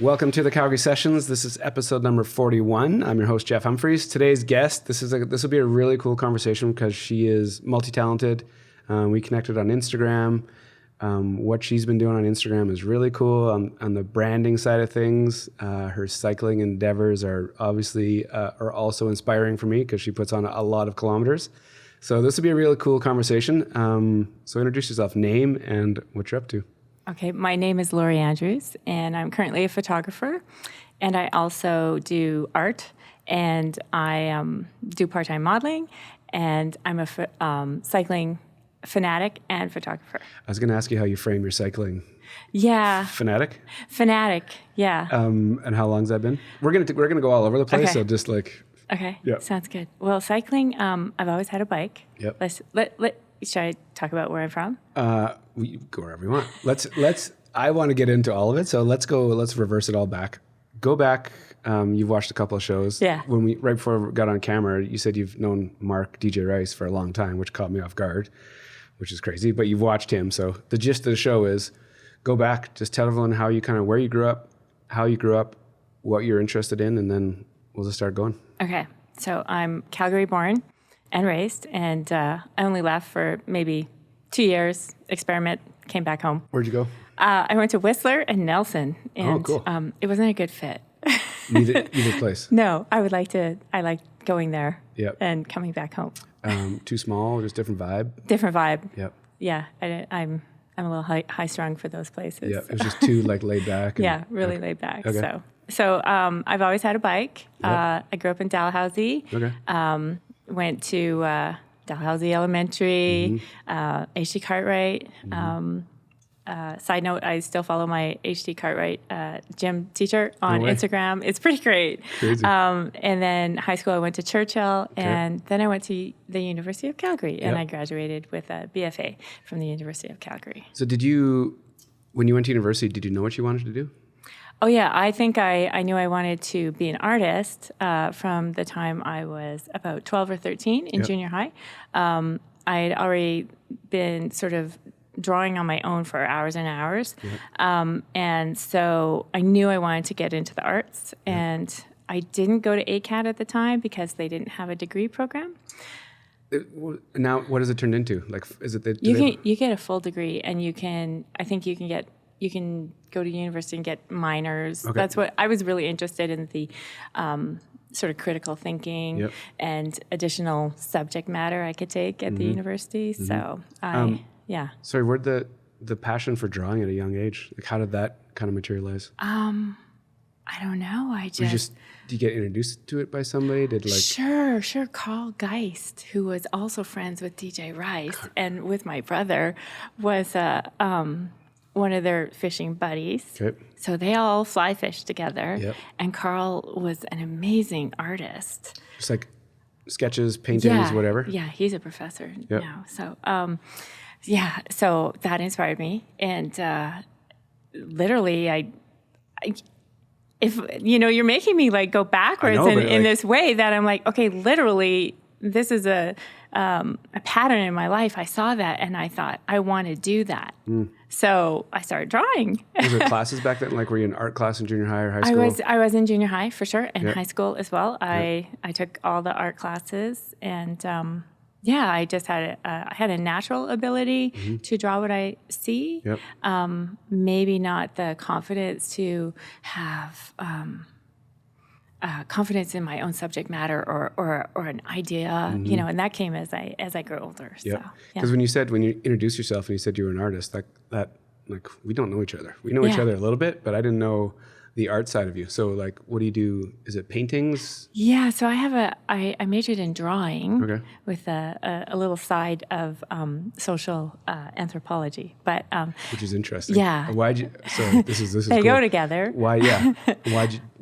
Welcome to the Calgary Sessions. This is episode number 41. I'm your host, Jeff Humphreys. Today's guest, this will be a really cool conversation because she is multi-talented. We connected on Instagram. What she's been doing on Instagram is really cool. On the branding side of things, her cycling endeavors are obviously are also inspiring for me because she puts on a lot of kilometers. So this will be a really cool conversation. So introduce yourself, name, and what you're up to. Okay, my name is Lori Andrews, and I'm currently a photographer, and I also do art, and I do part-time modeling, and I'm a cycling fanatic and photographer. I was going to ask you how you frame your cycling. Yeah. Fanatic? Fanatic, yeah. And how long's that been? We're gonna go all over the place, so just like... Okay, yep. Sounds good. Well, cycling, I've always had a bike. Yep. Should I talk about where I'm from? We go wherever you want. Let's. I want to get into all of it, so let's go. Let's reverse it all back. Go back. You've watched a couple of shows. Yeah. Right before we got on camera, you said you've known Mark DJ Rice for a long time, which caught me off guard, which is crazy. But you've watched him, so the gist of the show is go back. Just tell everyone how you where you grew up, how you grew up, what you're interested in, and then we'll just start going. Okay. So I'm Calgary born and raised, and I only left for maybe 2 years, experiment, came back home. Where'd you go? I went to Whistler and Nelson, and cool. It wasn't a good fit. Either place. No, I like going there Yep. and coming back home. Too small, just different vibe? Different vibe. Yep. Yeah, I'm a little high strung for those places. Yeah, it was just too laid back. Yeah, really laid back. Okay. So I've always had a bike. Yep. I grew up in Dalhousie. Okay. Went to Dalhousie Elementary, H.D. Cartwright. Side note, I still follow my H.D. Cartwright gym teacher on Instagram. It's pretty great. Crazy. And then high school, I went to Churchill, and then I went to the University of Calgary, and I graduated with a BFA from the University of Calgary. So when you went to university, did you know what you wanted to do? Oh, yeah. I think I knew I wanted to be an artist from the time I was about 12 or 13 in junior high. I had already been sort of drawing on my own for hours and hours. And so I knew I wanted to get into the arts. And I didn't go to ACAD at the time because they didn't have a degree program. Now, what has it turned into? Like, is it that you get a full degree, and you can go to university and get minors. Okay. That's what I was really interested in, the sort of critical thinking and additional subject matter I could take at the university. So Sorry, where'd the passion for drawing at a young age? Like, how did that kind of materialize? I don't know. Did you get introduced to it by somebody? Sure. Carl Geist, who was also friends with DJ Rice and with my brother, was one of their fishing buddies. Okay. So they all fly fish together. Yep. And Carl was an amazing artist. Just like sketches, paintings, whatever? Yeah, he's a professor Yep. now. So, so that inspired me. And literally, if you're making me like go backwards in this way that I'm like, okay, literally, this is a pattern in my life. I saw that and I thought, I want to do that. So I started drawing. Was there classes back then? Like, were you in art class in junior high or high school? I was in junior high for sure, and high school as well. I took all the art classes, and I just had I had a natural ability to draw what I see. Yep. Maybe not the confidence to have confidence in my own subject matter or an idea, and that came as I grew older. Yeah. So, Because when you introduced yourself and you said you were an artist, that like, we don't know each other. We know each other a little bit, but I didn't know the art side of you. So like, what do you do? Is it paintings? Yeah. So I majored in drawing with a little side of social anthropology, but which is interesting. Yeah. Why'd you? So this is they cool. go together. Why? Yeah.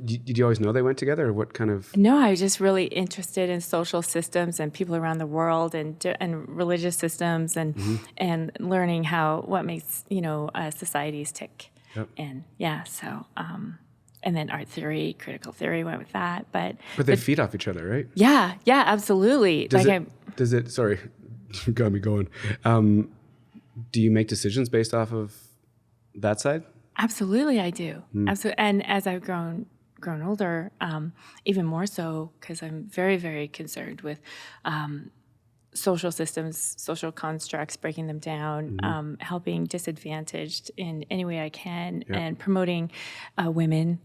Did you always know they went together, or what kind of? No, I was just really interested in social systems and people around the world and religious systems and learning what makes societies tick. Yep. And so and then art theory, critical theory went with that, but they feed off each other, right? Yeah, absolutely. Does it? Sorry, you got me going. Do you make decisions based off of that side? Absolutely, I do. Absolutely, and as I've grown older, even more so because I'm very, very concerned with social systems, social constructs, breaking them down, helping disadvantaged in any way I can, and promoting women.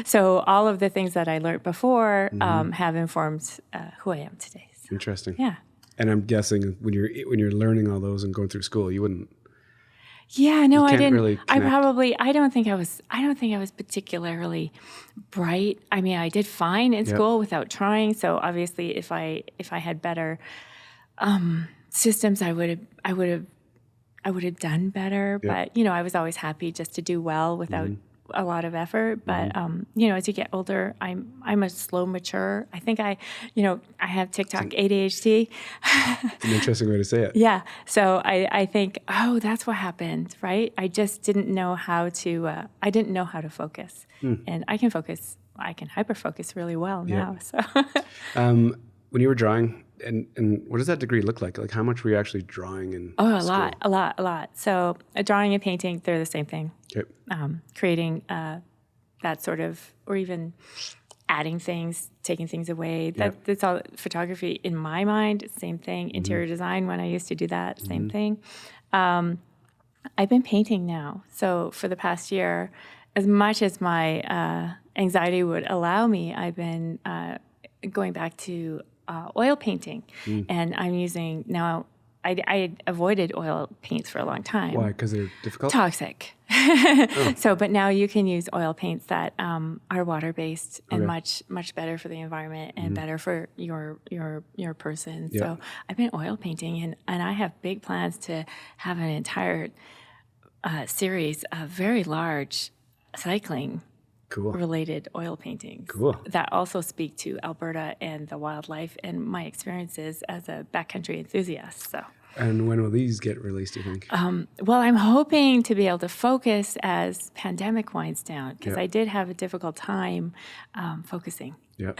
So all of the things that I learned before have informed who I am today. So, Interesting. yeah. And I'm guessing when you're learning all those and going through school, you wouldn't. Yeah, no, You I can't didn't. really I connect. don't think I was particularly bright. I mean, I did fine in school without trying. So obviously, if I had better systems, I would have done better. Yep. But I was always happy just to do well without a lot of effort. But as you get older, I'm a slow mature. I think I have TikTok ADHD. It's an interesting way to say it. Yeah. So I think, that's what happened, right? I just didn't know how to. I didn't know how to focus, and I can focus. I can hyper focus really well now. So. When you were drawing, and what does that degree look like? Like, how much were you actually drawing in a school? lot. So drawing and painting, they're the same thing. Okay. Creating that sort of, or even adding things, taking things away. That's all photography in my mind. Same thing. Interior design, when I used to do that, same thing. I've been painting now. So for the past year, as much as my anxiety would allow me, I've been going back to oil painting. And I'm using now, I avoided oil paints for a long time. Why? Because they're difficult? Toxic. So, but now you can use oil paints that are water-based and much better for the environment and better for your person. Yeah. So I've been oil painting, and I have big plans to have an entire series of very large cycling related oil paintings that also speak to Alberta and the wildlife and my experiences as a backcountry enthusiast. So. And when will these get released, do you think? Well, I'm hoping to be able to focus as pandemic winds down, because I did have a difficult time focusing. Yeah.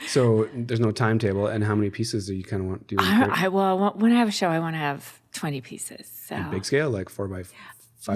So there's no timetable, and how many pieces do you kind of want? Do you want when I have a show, I want to have 20 pieces. So. big scale, like 4x5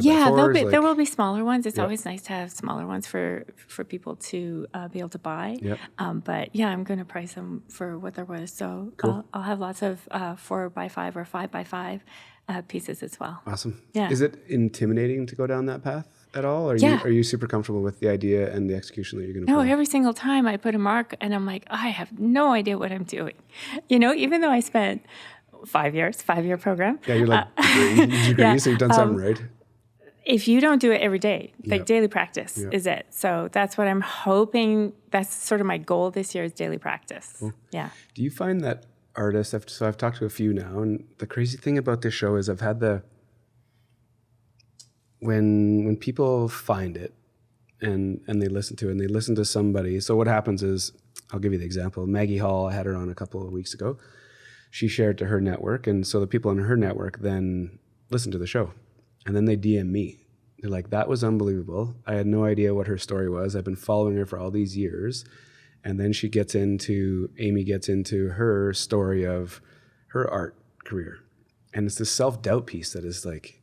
Yeah, by 4s? there will be smaller ones. It's always nice to have smaller ones for people to be able to buy. Yep. But yeah, I'm going to price them for what they're worth. So I'll have lots of 4x5 or 5x5 pieces as well. Awesome. Yeah. Is it intimidating to go down that path at all? Are you super comfortable with the idea and the execution that you're going to No, pull? every single time I put a mark and I'm like, I have no idea what I'm doing. Even though I spent 5 years, 5-year program. Yeah, you're like degree, so you've done something right. If you don't do it every day, like daily practice is it. So that's what I'm hoping. That's sort of my goal this year, is daily practice. Cool. Yeah. Do you find that artists, so I've talked to a few now, and the crazy thing about this show is I've had when people find it and they listen to it and they listen to somebody. So what happens is, I'll give you the example. Maggie Hall, I had her on a couple of weeks ago. She shared to her network, and so the people on her network then listen to the show. And then they DM me. They're like, that was unbelievable. I had no idea what her story was. I've been following her for all these years. And then Amy gets into her story of her art career. And it's this self-doubt piece that is like,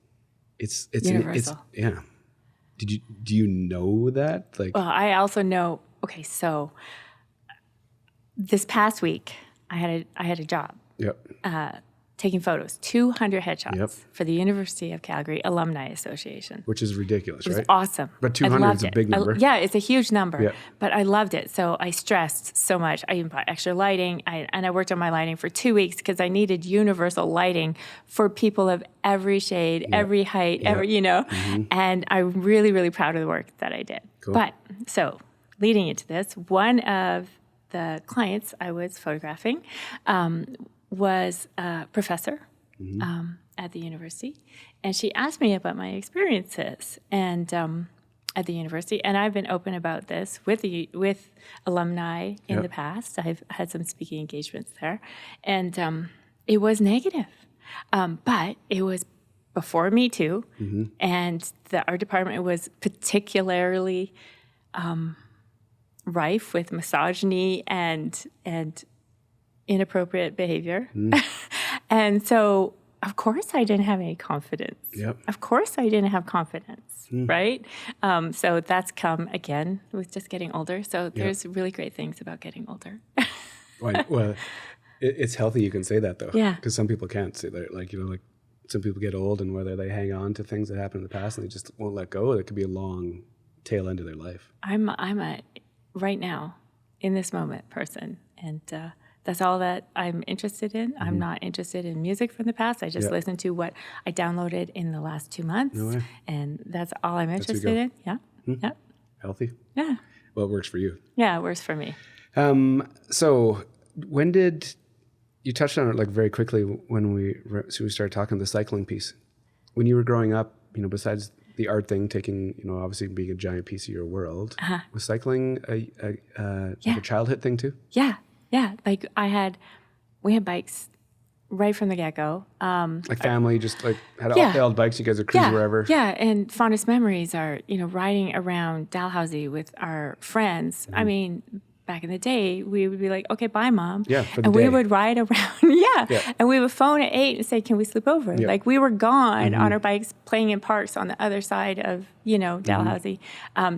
it's universal. Do you know that? Like, well, I also know, okay, so this past week I had a job. Yep. Taking photos, 200 headshots for the University of Calgary Alumni Association. Which is ridiculous, right? It was awesome. But 200 is a big number. Yeah, it's a huge number. Yeah. But I loved it. So I stressed so much. I even bought extra lighting. I worked on my lighting for 2 weeks because I needed universal lighting for people of every shade, every height, And I'm really, really proud of the work that I did. Cool. But so leading into this, one of the clients I was photographing was a professor at the university, and she asked me about my experiences and at the university. And I've been open about this with alumni in the past. I've had some speaking engagements there, and it was negative, but it was before Me Too, and the art department was particularly rife with misogyny and inappropriate behavior. And so of course I didn't have any confidence. Yep. Of course I didn't have confidence, right? So that's come again with just getting older. So there's really great things about getting older. Well, it's healthy you can say that, though. Yeah. Because some people can't say that. Like, like some people get old and whether they hang on to things that happened in the past and they just won't let go, it could be a long tail end of their life. I'm a right now, in this moment person. And that's all that I'm interested in. I'm not interested in music from the past. I just listen to what I downloaded in the last 2 months. No way. And that's all I'm interested in. Yeah. Yeah. Healthy? Yeah. Well, it works for you. Yeah, it works for me. So when did you touched on it like very quickly when we started talking the cycling piece? When you were growing up, besides the art thing, taking obviously being a giant piece of your world, was cycling like a childhood thing too? Yeah, yeah. Like we had bikes right from the get-go. Like family, just like had all bikes. You guys would cruise wherever. Yeah, and fondest memories are riding around Dalhousie with our friends. I mean, back in the day, we would be like, okay, bye, Mom. Yeah, for the and day. we would ride around, and we would phone at 8 and say, can we sleep over? Yeah. Like we were gone on our bikes playing in parks on the other side of, Dalhousie.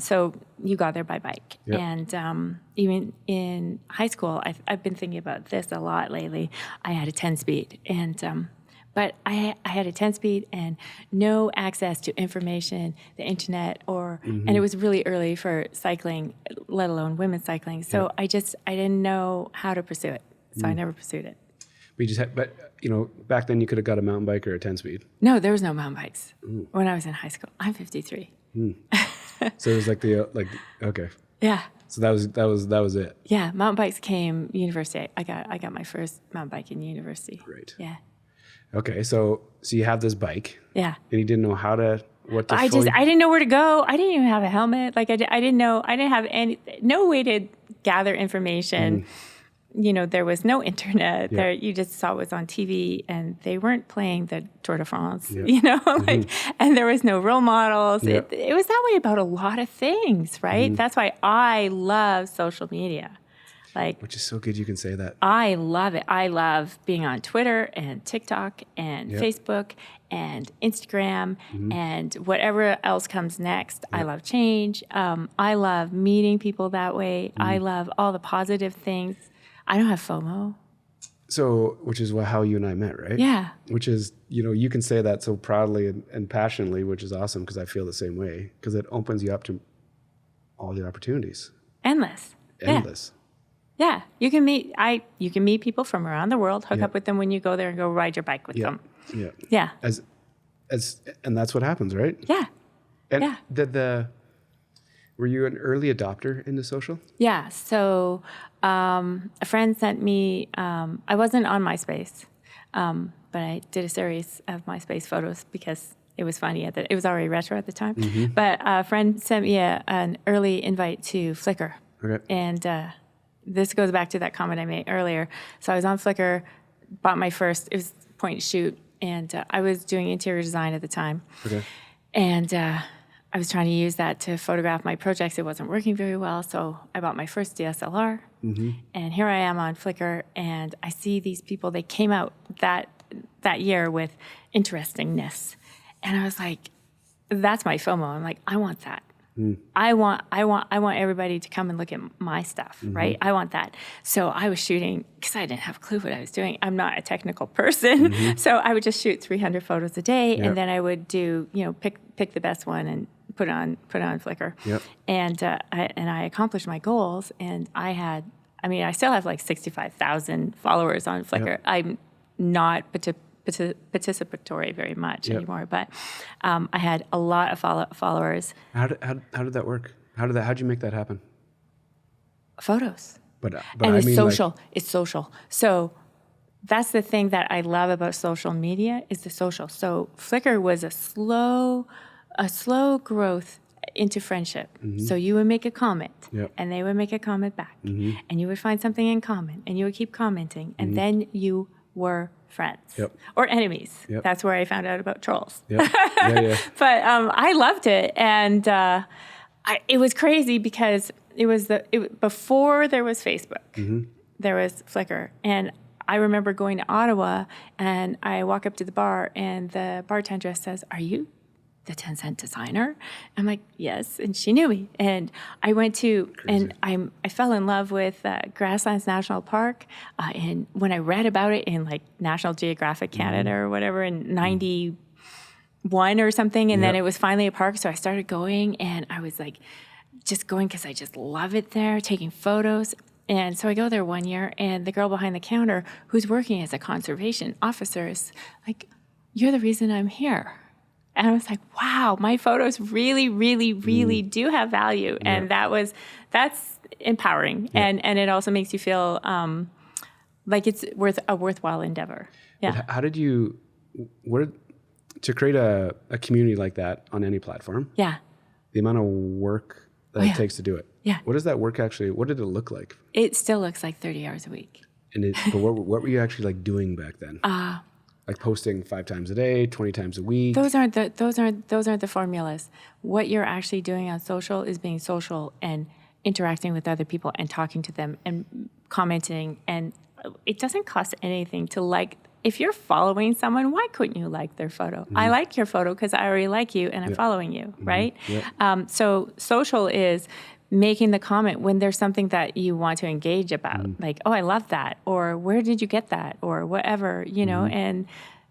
So you got there by bike. Yeah. And even in high school, I've been thinking about this a lot lately. I had a 10-speed and but I had a 10-speed and no access to information, the internet, and it was really early for cycling, let alone women's cycling. So I didn't know how to pursue it. So I never pursued it. We just had, but back then you could have got a mountain bike or a 10-speed. No, there was no mountain bikes when I was in high school. I'm 53. So it was like okay. Yeah. So that was it. Yeah, mountain bikes came university. I got my first mountain bike in university. Great. Yeah. Okay, so you have this bike. Yeah. And you didn't know what to I didn't know where to go. I didn't even have a helmet. Like I didn't know. I didn't have no way to gather information. There was no internet. Yeah. There, you just saw it was on TV, and they weren't playing the Tour de France. Yeah. And there was no role models. Yeah. It was that way about a lot of things, right? That's why I love social media. Which is so good you can say that. I love it. I love being on Twitter and TikTok and Facebook and Instagram and whatever else comes next. I love change. I love meeting people that way. I love all the positive things. I don't have FOMO. So, which is how you and I met, right? Yeah. Which is, you can say that so proudly and passionately, which is awesome because I feel the same way because it opens you up to all the opportunities. Endless. Yeah, you can meet people from around the world, hook up with them when you go there and go ride your bike with them. Yeah. Yeah. And that's what happens, right? Yeah. And were you an early adopter into social? Yeah. So a friend sent me, I wasn't on MySpace, but I did a series of MySpace photos because it was funny. It was already retro at the time. But a friend sent me an early invite to Flickr. Okay. And this goes back to that comment I made earlier. So I was on Flickr, bought my first, it was point and shoot, and I was doing interior design at the time. Okay. And I was trying to use that to photograph my projects. It wasn't working very well, so I bought my first DSLR. And here I am on Flickr, and I see these people. They came out that year with interestingness, and I was like, "That's my FOMO." I'm like, "I want that. I want everybody to come and look at my stuff, right? I want that." So I was shooting because I didn't have a clue what I was doing. I'm not a technical person, so I would just shoot 300 photos a day, and then I would do, pick the best one and put it on Flickr. Yep. And I accomplished my goals, and I still have like 65,000 followers on Flickr. Yep. I'm not participatory very much anymore, but I had a lot of followers. How did that work? How'd you make that happen? Photos. But and it's social. It's social. So that's the thing that I love about social media is the social. So Flickr was a slow growth into friendship. So you would make a comment, and they would make a comment back, and you would find something in common, and you would keep commenting, and then you were friends or enemies. That's where I found out about trolls. But I loved it, and it was crazy because it was before there was Facebook. There was Flickr, and I remember going to Ottawa, and I walk up to the bar, and the bartender says, "Are you the 10 Cent designer?" I'm like, "Yes." And she knew me. And I went to, Crazy. and I fell in love with Grasslands National Park. And when I read about it in like National Geographic Canada or whatever in 91 or something, and then it was finally a park. So I started going, and I was like, just going because I just love it there, taking photos. And so I go there one year, and the girl behind the counter who's working as a conservation officer is like, "You're the reason I'm here." And I was like, wow, my photos really, really, really do have value. And that's empowering. And it also makes you feel like it's a worthwhile endeavor. Yeah. But how did you, to create a community like that on any platform? Yeah. The amount of work that it takes to do it. Yeah. What does that work actually, what did it look like? It still looks like 30 hours a week. But what were you actually like doing back then? Like posting 5 times a day, 20 times a week? Those aren't the formulas. What you're actually doing on social is being social and interacting with other people and talking to them and commenting. And it doesn't cost anything to like. If you're following someone, why couldn't you like their photo? I like your photo because I already like you and I'm following you, right? So social is making the comment when there's something that you want to engage about, like, "Oh, I love that," or "Where did you get that?" or whatever, you know. And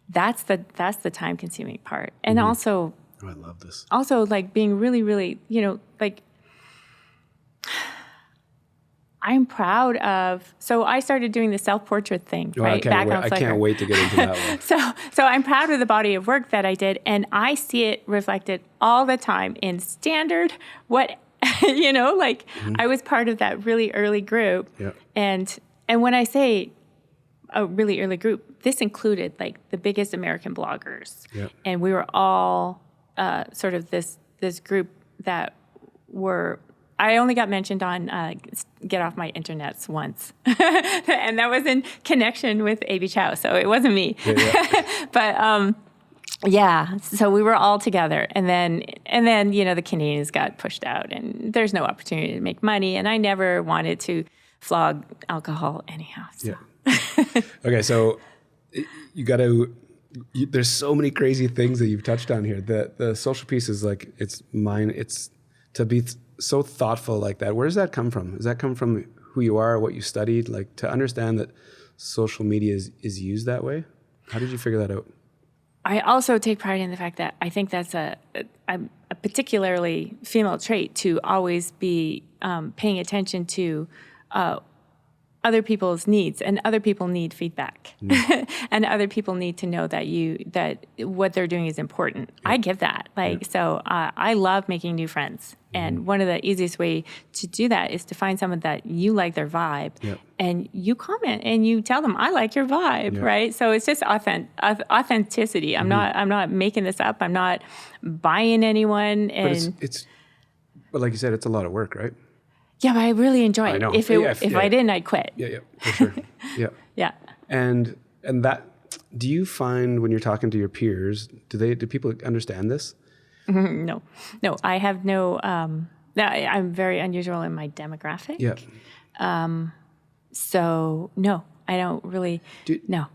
that's the time-consuming part. And also, Oh, I love this. Also, like being really, really, you know, like I'm proud of. So I started doing the self-portrait thing, right? I can't wait to get into that one. So I'm proud of the body of work that I did, and I see it reflected all the time in standard. You know, like I was part of that really early group, and when I say a really early group, this included like the biggest American bloggers, and we were all sort of this group that were. I only got mentioned on Get Off My Internets once, and that was in connection with A.B. Chow, so it wasn't me. But so we were all together, and then you know the Canadians got pushed out, and there's no opportunity to make money, and I never wanted to flog alcohol anyhow. So. Okay, so you got to. There's so many crazy things that you've touched on here. The social piece is like it's mine. It's to be so thoughtful like that. Where does that come from? Does that come from who you are, what you studied? Like to understand that social media is used that way? How did you figure that out? I also take pride in the fact that I think that's a particularly female trait to always be paying attention to other people's needs, and other people need feedback, and other people need to know that what they're doing is important. I give that, so I love making new friends, and one of the easiest way to do that is to find someone that you like their vibe, and you comment and you tell them, "I like your vibe," right? So it's just authenticity. I'm not making this up. I'm not buying anyone. And but like you said, it's a lot of work, right? Yeah, but I really enjoy it. If I didn't, I'd quit. Yeah, for sure. Yeah. And that, do you find when you're talking to your peers, do people understand this? No, I have no. I'm very unusual in my demographic. Yeah. So no, I don't really. No.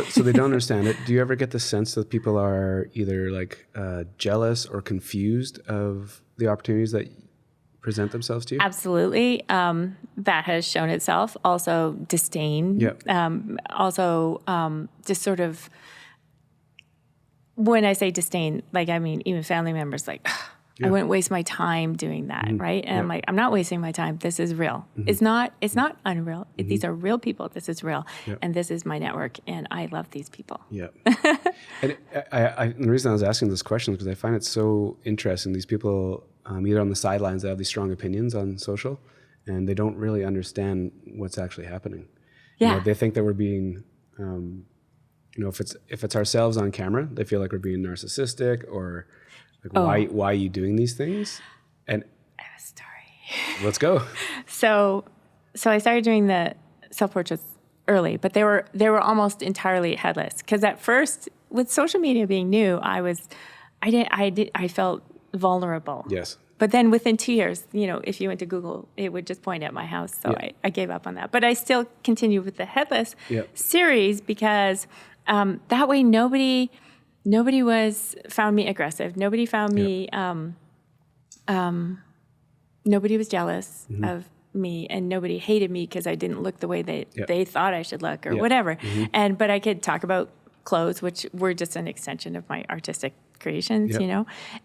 So they don't understand it. Do you ever get the sense that people are either like jealous or confused of the opportunities that present themselves to you? Absolutely. That has shown itself. Also disdain. Just sort of, when I say disdain, like I mean even family members like, I wouldn't waste my time doing that, right? And I'm like, I'm not wasting my time. This is real. It's not unreal. These are real people. This is real. And this is my network, and I love these people. Yeah. And the reason I was asking this question is because I find it so interesting. These people, either on the sidelines, they have these strong opinions on social, and they don't really understand what's actually happening. Yeah. You know, they think that we're being, if it's ourselves on camera, they feel like we're being narcissistic or like, why are you doing these things? And I have a story. Let's go. So I started doing the self-portraits early, but they were almost entirely headless. Because at first, with social media being new, I felt vulnerable. Yes. But then within 2 years, if you went to Google, it would just point at my house. So I gave up on that. But I still continue with the headless series because that way nobody found me aggressive. Nobody found me, nobody was jealous of me, and nobody hated me because I didn't look the way they thought I should look or whatever. But I could talk about clothes, which were just an extension of my artistic creations,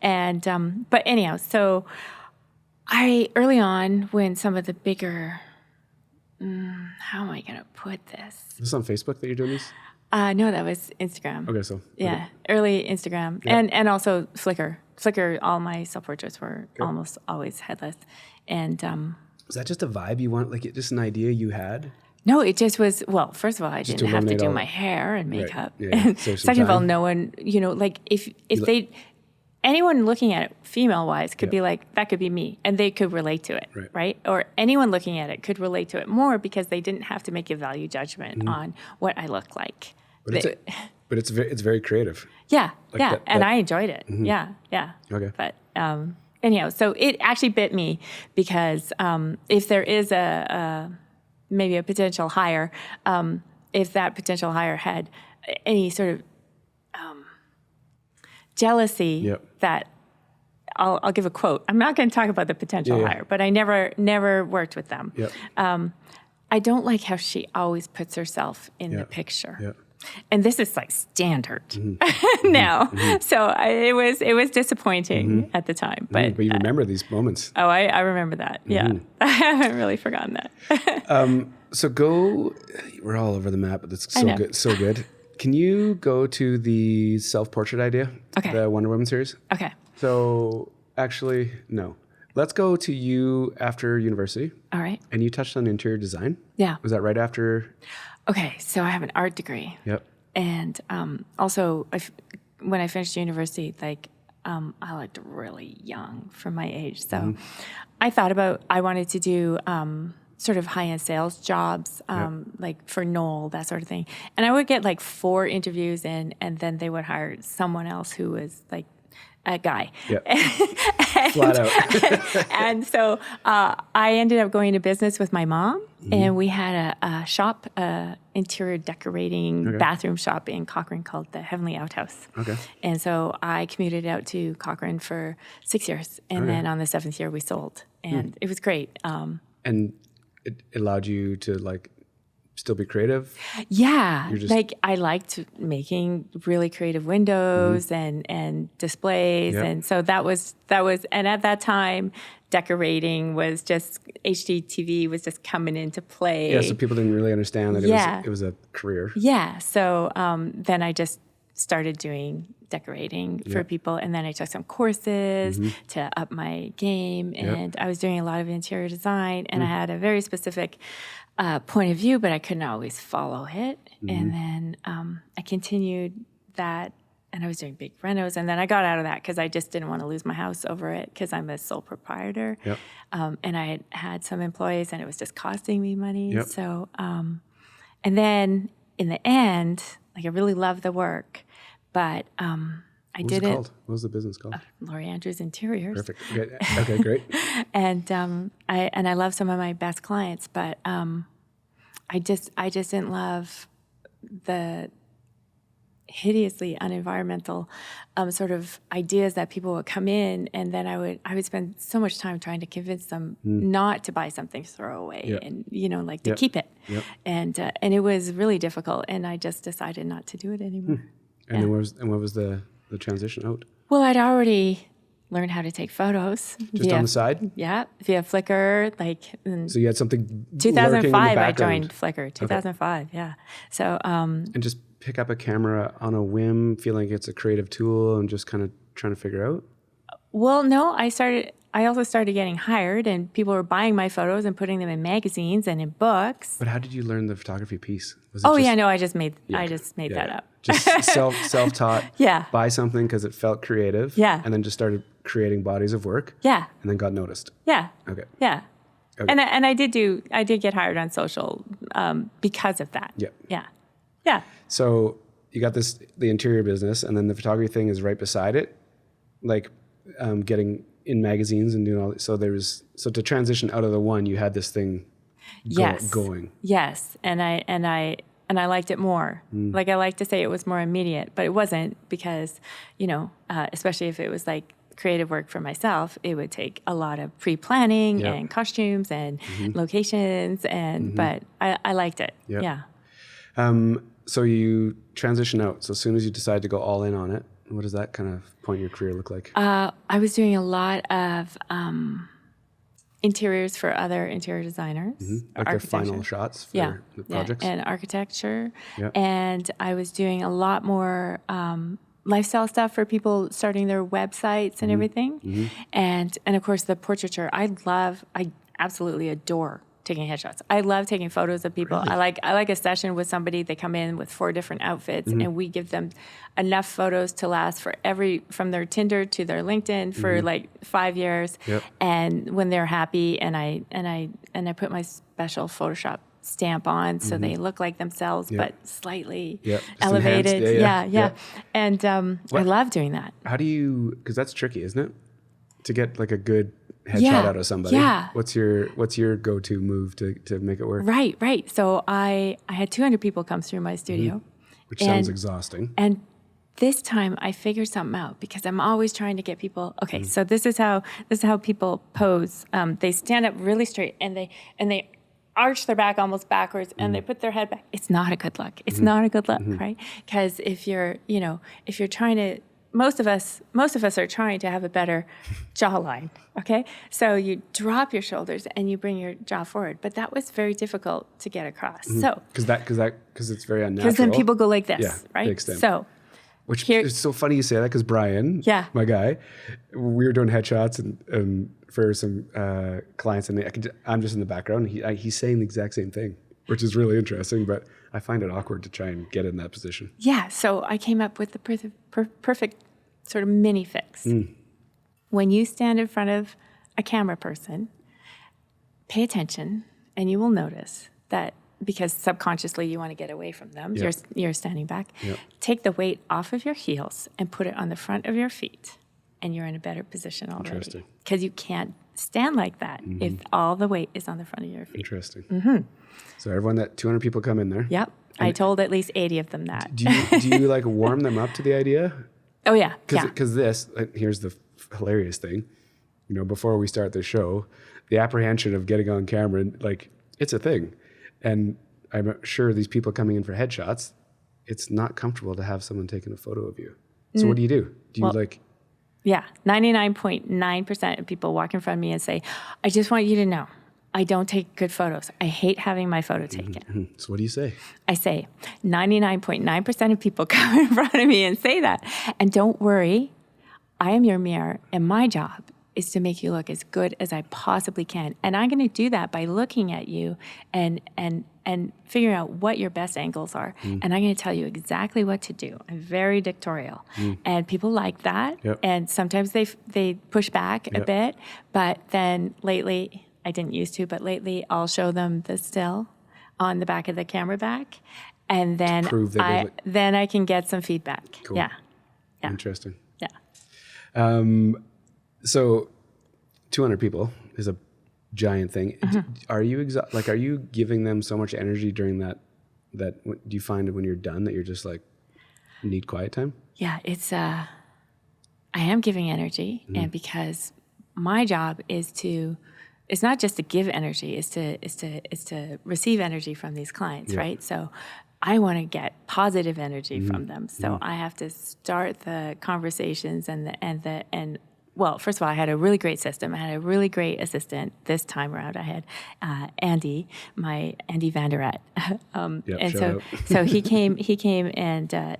And but anyhow, so I early on when some of the bigger, how am I going to put this? Is this on Facebook that you're doing these? No, that was Instagram. Okay, so early Instagram and also Flickr. Flickr, all my self-portraits were almost always headless, and was that just a vibe you want, like just an idea you had? No, it just was, well, first of all, I didn't have to do my hair and makeup. Right. And second of all, no one, like if anyone looking at it female-wise could be like, that could be me, and they could relate to it, right? Or anyone looking at it could relate to it more because they didn't have to make a value judgment on what I look like. But it's very creative. Yeah, and I enjoyed it. Yeah. Okay. But anyhow, so it actually bit me because if there is maybe a potential hire, if that potential hire had any sort of jealousy that I'll give a quote. I'm not going to talk about the potential hire, but I never worked with them. I don't like how she always puts herself in the picture. And this is like standard now. So it was disappointing at the time. But you remember these moments. Oh, I remember that. Yeah. I haven't really forgotten that. So we're all over the map, but it's so good. Can you go to the self-portrait idea? Okay. The Wonder Woman series? Okay. So actually, no. Let's go to you after university. All right. And you touched on interior design. Yeah. Was that right after? Okay, so I have an art degree. Yep. And also, when I finished university, I looked really young for my age. So I thought I wanted to do sort of high-end sales jobs, like for Knoll, that sort of thing. And I would get like 4 interviews in, and then they would hire someone else who was like a guy. Yep. Flat out. And so I ended up going into business with my mom, and we had a shop, interior decorating bathroom shop in Cochrane called the Heavenly Outhouse. Okay. And so I commuted out to Cochrane for 6 years, and then on the 7th year we sold, and it was great. And it allowed you to still be creative? Yeah, I liked making really creative windows and displays, and so that was, and at that time, decorating was just, HDTV was just coming into play. Yeah, so people didn't really understand that it was a career. Yeah, so then I just started doing decorating for people, and then I took some courses to up my game, and I was doing a lot of interior design, and I had a very specific point of view, but I couldn't always follow it. And then I continued that, and I was doing big renos, and then I got out of that because I just didn't want to lose my house over it because I'm a sole proprietor. And I had some employees, and it was just costing me money. So, and then in the end, I really loved the work, but I didn't. What was the business called? Laurie Andrews Interiors. Perfect. Okay, great. And I love some of my best clients, but I just didn't love the hideously unenvironmental sort of ideas that people would come in, and then I would spend so much time trying to convince them not to buy something to throw away, and to keep it, and it was really difficult, and I just decided not to do it anymore. And then what was the transition out? Well, I'd already learned how to take photos. Just on the side? Yeah, via Flickr. So you had something 2005, I joined Flickr. 2005, yeah. So and just pick up a camera on a whim, feeling like it's a creative tool, and just kind of trying to figure out? Well, no, I also started getting hired, and people were buying my photos and putting them in magazines and in books. But how did you learn the photography piece? I just made that up. Just self-taught. Yeah. Buy something because it felt creative. Yeah. And then just started creating bodies of work. Yeah. And then got noticed. Yeah. Okay. Yeah. Okay. And I did get hired on social because of that. Yeah. Yeah. Yeah. So you got the interior business, and then the photography thing is right beside it, getting in magazines and doing all that. So to transition out of the one, you had this thing going. Yes. And I liked it more. Like, I like to say it was more immediate, but it wasn't, because, especially if it was like creative work for myself, it would take a lot of pre-planning and costumes and locations, but I liked it. Yep. Yeah. So you transition out. So as soon as you decide to go all in on it, what does that kind of point in your career look like? I was doing a lot of interiors for other interior designers. Like their final shots for the projects? And architecture. Yeah. And I was doing a lot more lifestyle stuff for people starting their websites and everything. And of course, the portraiture. I absolutely adore taking headshots. I love taking photos of people. Really? I like a session with somebody. They come in with 4 different outfits, and we give them enough photos to last for from their Tinder to their LinkedIn for like 5 years. Yep. And when they're happy, and I put my special Photoshop stamp on, so they look like themselves, but slightly elevated. Yeah. And I love doing that. How do you? Because that's tricky, isn't it? To get like a good headshot out of somebody. Yeah. What's your go-to move to make it work? Right. So I had 200 people come through my studio. Which sounds exhausting. And this time I figured something out, because I'm always trying to get people. Okay, so this is how people pose. They stand up really straight, and they arch their back almost backwards, and they put their head back. It's not a good look. It's not a good look, right? Because if you're trying to, most of us are trying to have a better jawline, okay? So you drop your shoulders and you bring your jaw forward, but that was very difficult to get across. So because it's very unnatural. Because then people go like this, right? So it's so funny you say that, because Brian, my guy, we were doing headshots and for some clients, and I'm just in the background. He's saying the exact same thing, which is really interesting, but I find it awkward to try and get in that position. Yeah, so I came up with the perfect sort of mini fix. When you stand in front of a camera person, pay attention, and you will notice that, because subconsciously you want to get away from them. You're standing back. Take the weight off of your heels and put it on the front of your feet, and you're in a better position already. Because you can't stand like that if all the weight is on the front of your feet. Interesting. So everyone, that 200 people come in there. Yep. I told at least 80 of them that. Do you like warm them up to the idea? Oh, yeah. Because here's the hilarious thing. Before we start the show, the apprehension of getting on camera, like, it's a thing. And I'm sure these people coming in for headshots, it's not comfortable to have someone taking a photo of you. So what do you do? Yeah, 99.9% of people walk in front of me and say, I just want you to know, I don't take good photos. I hate having my photo taken. So what do you say? I say 99.9% of people come in front of me and say that. And don't worry, I am your mirror, and my job is to make you look as good as I possibly can. And I'm going to do that by looking at you and figuring out what your best angles are. And I'm going to tell you exactly what to do. I'm very dictatorial. And people like that. And sometimes they push back a bit. But then lately, I didn't used to, but lately I'll show them the still on the back of the camera back. And then I can get some feedback. Cool. Yeah. Interesting. Yeah. So 200 people is a giant thing. Are you giving them so much energy during that do you find when you're done that you're just like, need quiet time? Yeah, I am giving energy, and because my job is it's not just to give energy, it's to receive energy from these clients, right? So I want to get positive energy from them. So I have to start the conversations well, first of all, I had a really great system. I had a really great assistant this time around. I had Andy Vanderat. So he came and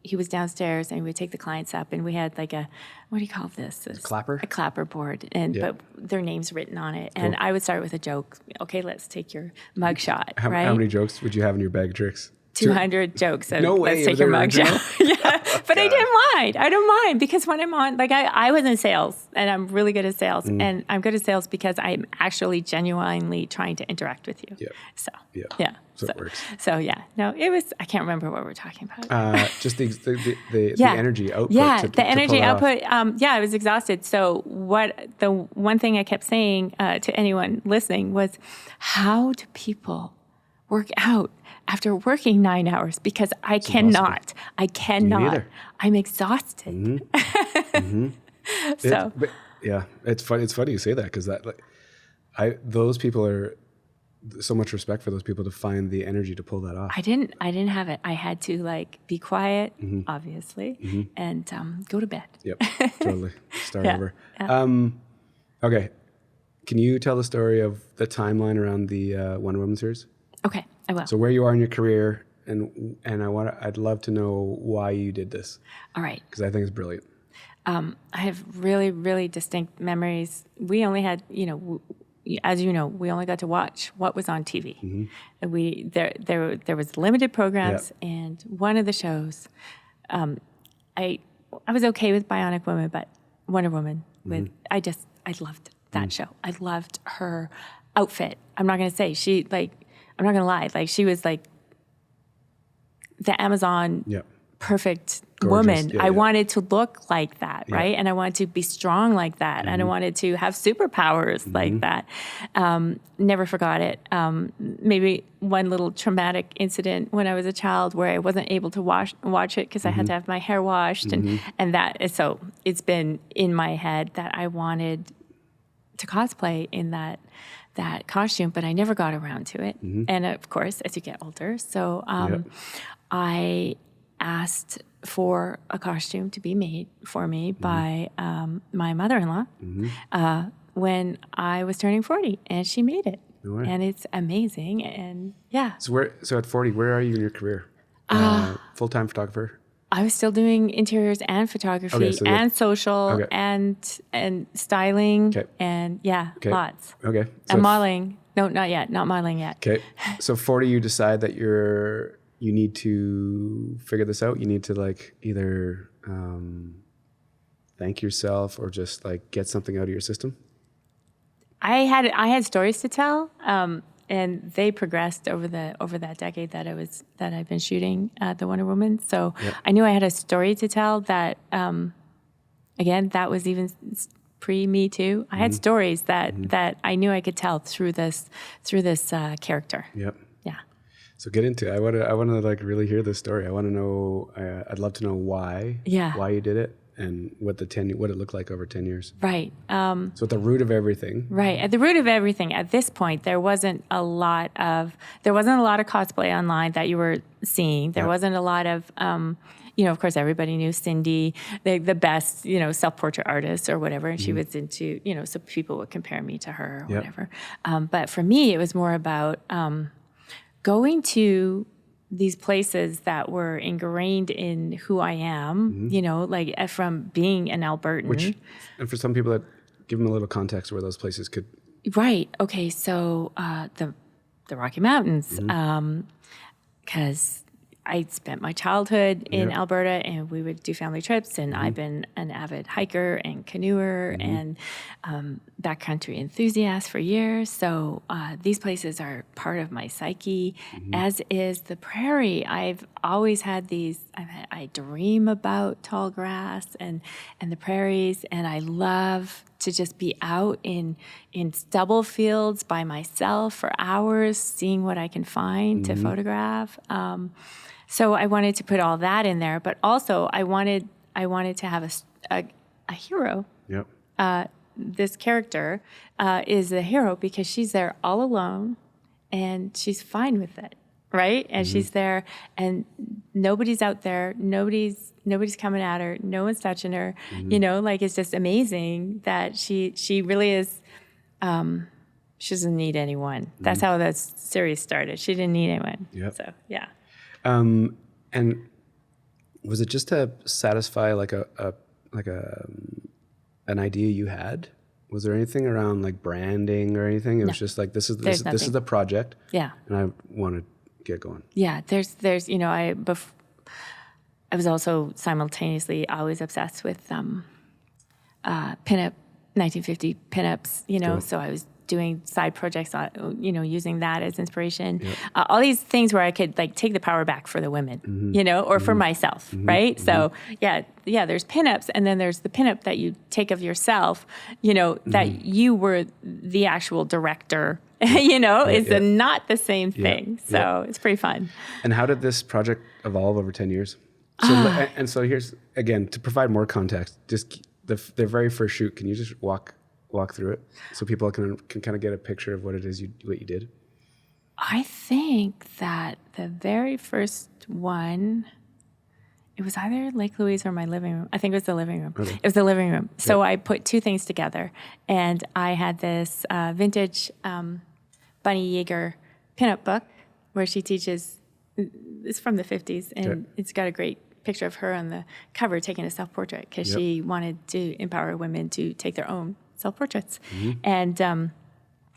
he was downstairs, and we would take the clients up, and we had like what do you call this? A clapper? A clapper board, but their names written on it. Cool. And I would start with a joke. Okay, let's take your mug shot, right? How many jokes would you have in your bag of tricks? 200 jokes. No way. Let's take your mug. Yeah. But I didn't mind. I don't mind because when I'm on, like I was in sales and I'm really good at sales and I'm good at sales because I'm actually genuinely trying to interact with you. Yep. So, yeah. So it works. So yeah, no, it was, I can't remember what we're talking about. Just the energy output. Yeah, to the energy output. Off. I was exhausted. So the one thing I kept saying to anyone listening was, how do people work out after working 9 hours? Because I cannot. I'm exhausted. So it's funny. It's funny you say that because those people are so much respect for those people to find the energy to pull that off. I didn't have it. I had to be quiet, obviously, and go to bed. Yep, totally. Start over. Yeah. Okay, can you tell the story of the timeline around the Wonder Woman series? Okay, I will. So where you are in your career, and I'd love to know why you did this. All right. Because I think it's brilliant. I have really, really distinct memories. We only had, as you know, we only got to watch what was on TV. And there was limited programs, and one of the shows, I was okay with Bionic Woman, but Wonder Woman, I loved that show. I loved her outfit. I'm not going to say I'm not going to lie. She was the Amazon perfect gorgeous woman. I wanted to look like that, right? And I wanted to be strong like that. And I wanted to have superpowers like that. Never forgot it. Maybe one little traumatic incident when I was a child where I wasn't able to watch it because I had to have my hair washed. And that, so it's been in my head that I wanted to cosplay in that costume, but I never got around to it. And of course, as you get older, so I asked for a costume to be made for me by my mother-in-law when I was turning 40, and she made it. No way. And it's amazing. And So at 40, where are you in your career? Full-time photographer? I was still doing interiors and photography and social and styling and lots. Okay. So and modeling. No, not yet. Not modeling yet. Okay. So 40, you decide that you need to figure this out. You need to either thank yourself or just get something out of your system. I had stories to tell. And they progressed over that decade that I've been shooting the Wonder Woman. So I knew I had a story to tell that, again, that was even pre-Me Too. I had stories that I knew I could tell through this character. Yep. Yeah. So get into it. I want to really hear this story. I want to know. I'd love to know why. Yeah. Why you did it. And what it looked like over 10 years. Right. So at the root of everything. Right. At the root of everything, at this point, there wasn't a lot of cosplay online that you were seeing. There wasn't a lot of, of course, everybody knew Cindy, the best, self-portrait artist or whatever. And she was into, so people would compare me to her or whatever. But for me, it was more about going to these places that were ingrained in who I am, from being an Albertan. And for some people, that give them a little context where those places could. Right. Okay. So the Rocky Mountains, because I spent my childhood in Alberta, and we would do family trips, and I've been an avid hiker and canoeer and backcountry enthusiast for years. So these places are part of my psyche, as is the prairie. I've always had these, I dream about tall grass and the prairies, and I love to just be out in stubble fields by myself for hours, seeing what I can find to photograph. So I wanted to put all that in there, but also I wanted to have a hero. Yep. This character is the hero because she's there all alone, and she's fine with it, right? And she's there, and nobody's out there, nobody's coming at her, no one's touching her. It's just amazing that she really is. She doesn't need anyone. That's how that series started. She didn't need anyone. Yep. So yeah. And was it just to satisfy an idea you had? Was there anything around branding or anything? It was just this is the project. Yeah. And I want to get going? Yeah, there's I was also simultaneously always obsessed with pinup, 1950 pinups, Cool. so I was doing side projects on, using that as inspiration. All these things where I could like take the power back for the women, or for myself, right? So yeah, there's pinups, and then there's the pinup that you take of yourself, that you were the actual director, it's not the same thing. So it's pretty fun. And how did this project evolve over 10 years? So, and so here's, again, to provide more context, just the very first shoot, can you just walk through it so people can kind of get a picture of what it is what you did? I think that the very first one, it was either Lake Louise or my living room. I think it was the living room. Okay. It was the living room. So I put two things together, and I had this vintage Bunny Yeager pinup book where she teaches. It's from the 50s, and it's got a great picture of her on the cover taking a self-portrait because she wanted to empower women to take their own self-portraits. And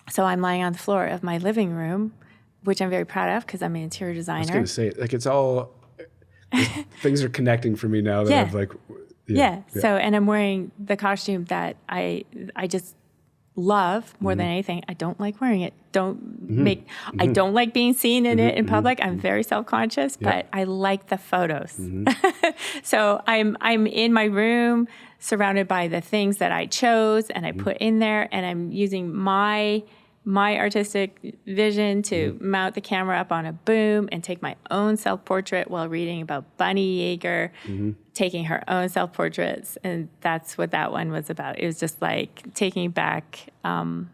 so I'm lying on the floor of my living room, which I'm very proud of because I'm an interior designer. I was going to say, like, it's all, things are connecting for me now that I've like... So, and I'm wearing the costume that I just love more than anything. I don't like wearing it. I don't like being seen in it in public. I'm very self-conscious, but I like the photos. So I'm in my room surrounded by the things that I chose and I put in there, and I'm using my artistic vision to mount the camera up on a boom and take my own self-portrait while reading about Bunny Yeager taking her own self-portraits. And that's what that one was about. It was just like taking back, I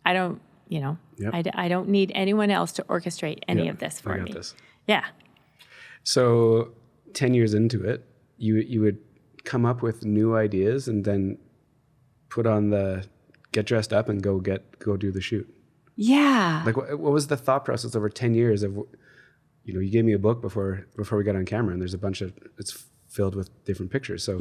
don't need anyone else to orchestrate any of this for me. Yeah. So 10 years into it, you would come up with new ideas and then put on the get dressed up and go do the shoot. Yeah. Like what was the thought process over 10 years of, you gave me a book before we got on camera, and there's a bunch of, it's filled with different pictures. So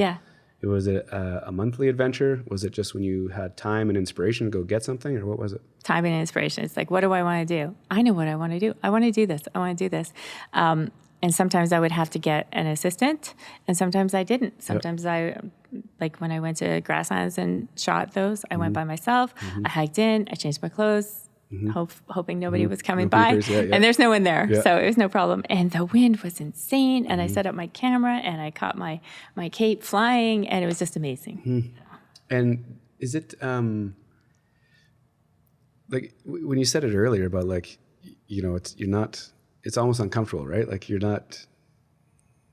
it was a monthly adventure. Was it just when you had time and inspiration to go get something, or what was it? Time and inspiration. It's like, what do I want to do? I know what I want to do. I want to do this. I want to do this. And sometimes I would have to get an assistant, and sometimes I didn't. Sometimes like when I went to grasslands and shot those, I went by myself. I hiked in, I changed my clothes, hoping nobody was coming by. And there's no one there, so it was no problem. And the wind was insane, and I set up my camera, and I caught my cape flying, and it was just amazing. And is it, like when you said it earlier about like, it's almost uncomfortable, right? Like you're not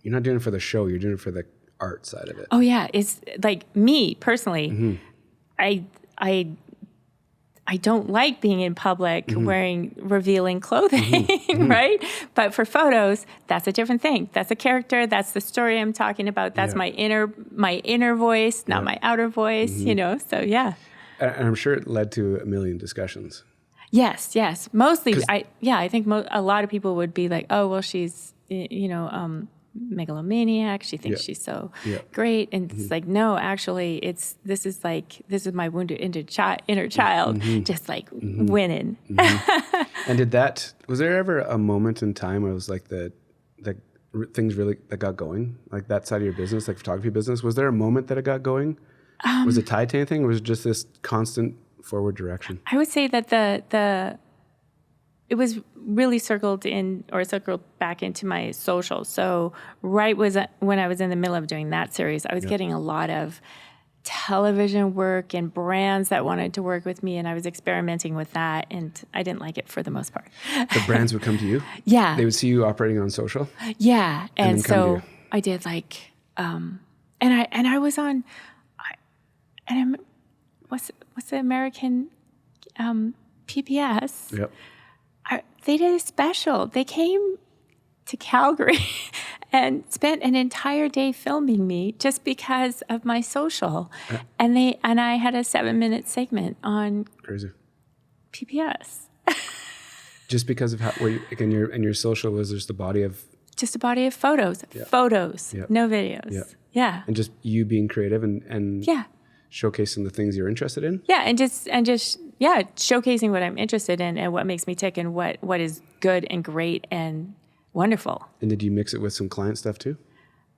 doing it for the show, you're doing it for the art side of it. Oh yeah, it's like me personally. I don't like being in public wearing revealing clothing, right? But for photos, that's a different thing. That's a character. That's the story I'm talking about. That's my inner voice, not my outer voice. So yeah. And I'm sure it led to a million discussions. Yes. Mostly, I think a lot of people would be like, oh, well, she's, megalomaniac. She thinks she's so great. And it's like, no, actually, this is my wounded inner child, just like winning. And was there ever a moment in time where it was like the things really that got going? Like that side of your business, like photography business, was there a moment that it got going? Was it tied to anything, or was it just this constant forward direction? I would say that it was really circled back into my social. So when I was in the middle of doing that series, I was getting a lot of television work and brands that wanted to work with me, and I was experimenting with that, and I didn't like it for the most part. The brands would come to you? Yeah. They would see you operating on social? Yeah. And so I did like, and I was on, what's the American PBS? Yep. They did a special. They came to Calgary and spent an entire day filming me just because of my social. And I had a 7-minute segment on crazy PBS. Just because of your social was just a body of photos. Photos, no videos. Yeah. And just you being creative and showcasing the things you're interested in. Yeah, and just showcasing what I'm interested in and what makes me tick and what is good and great and wonderful. And did you mix it with some client stuff too?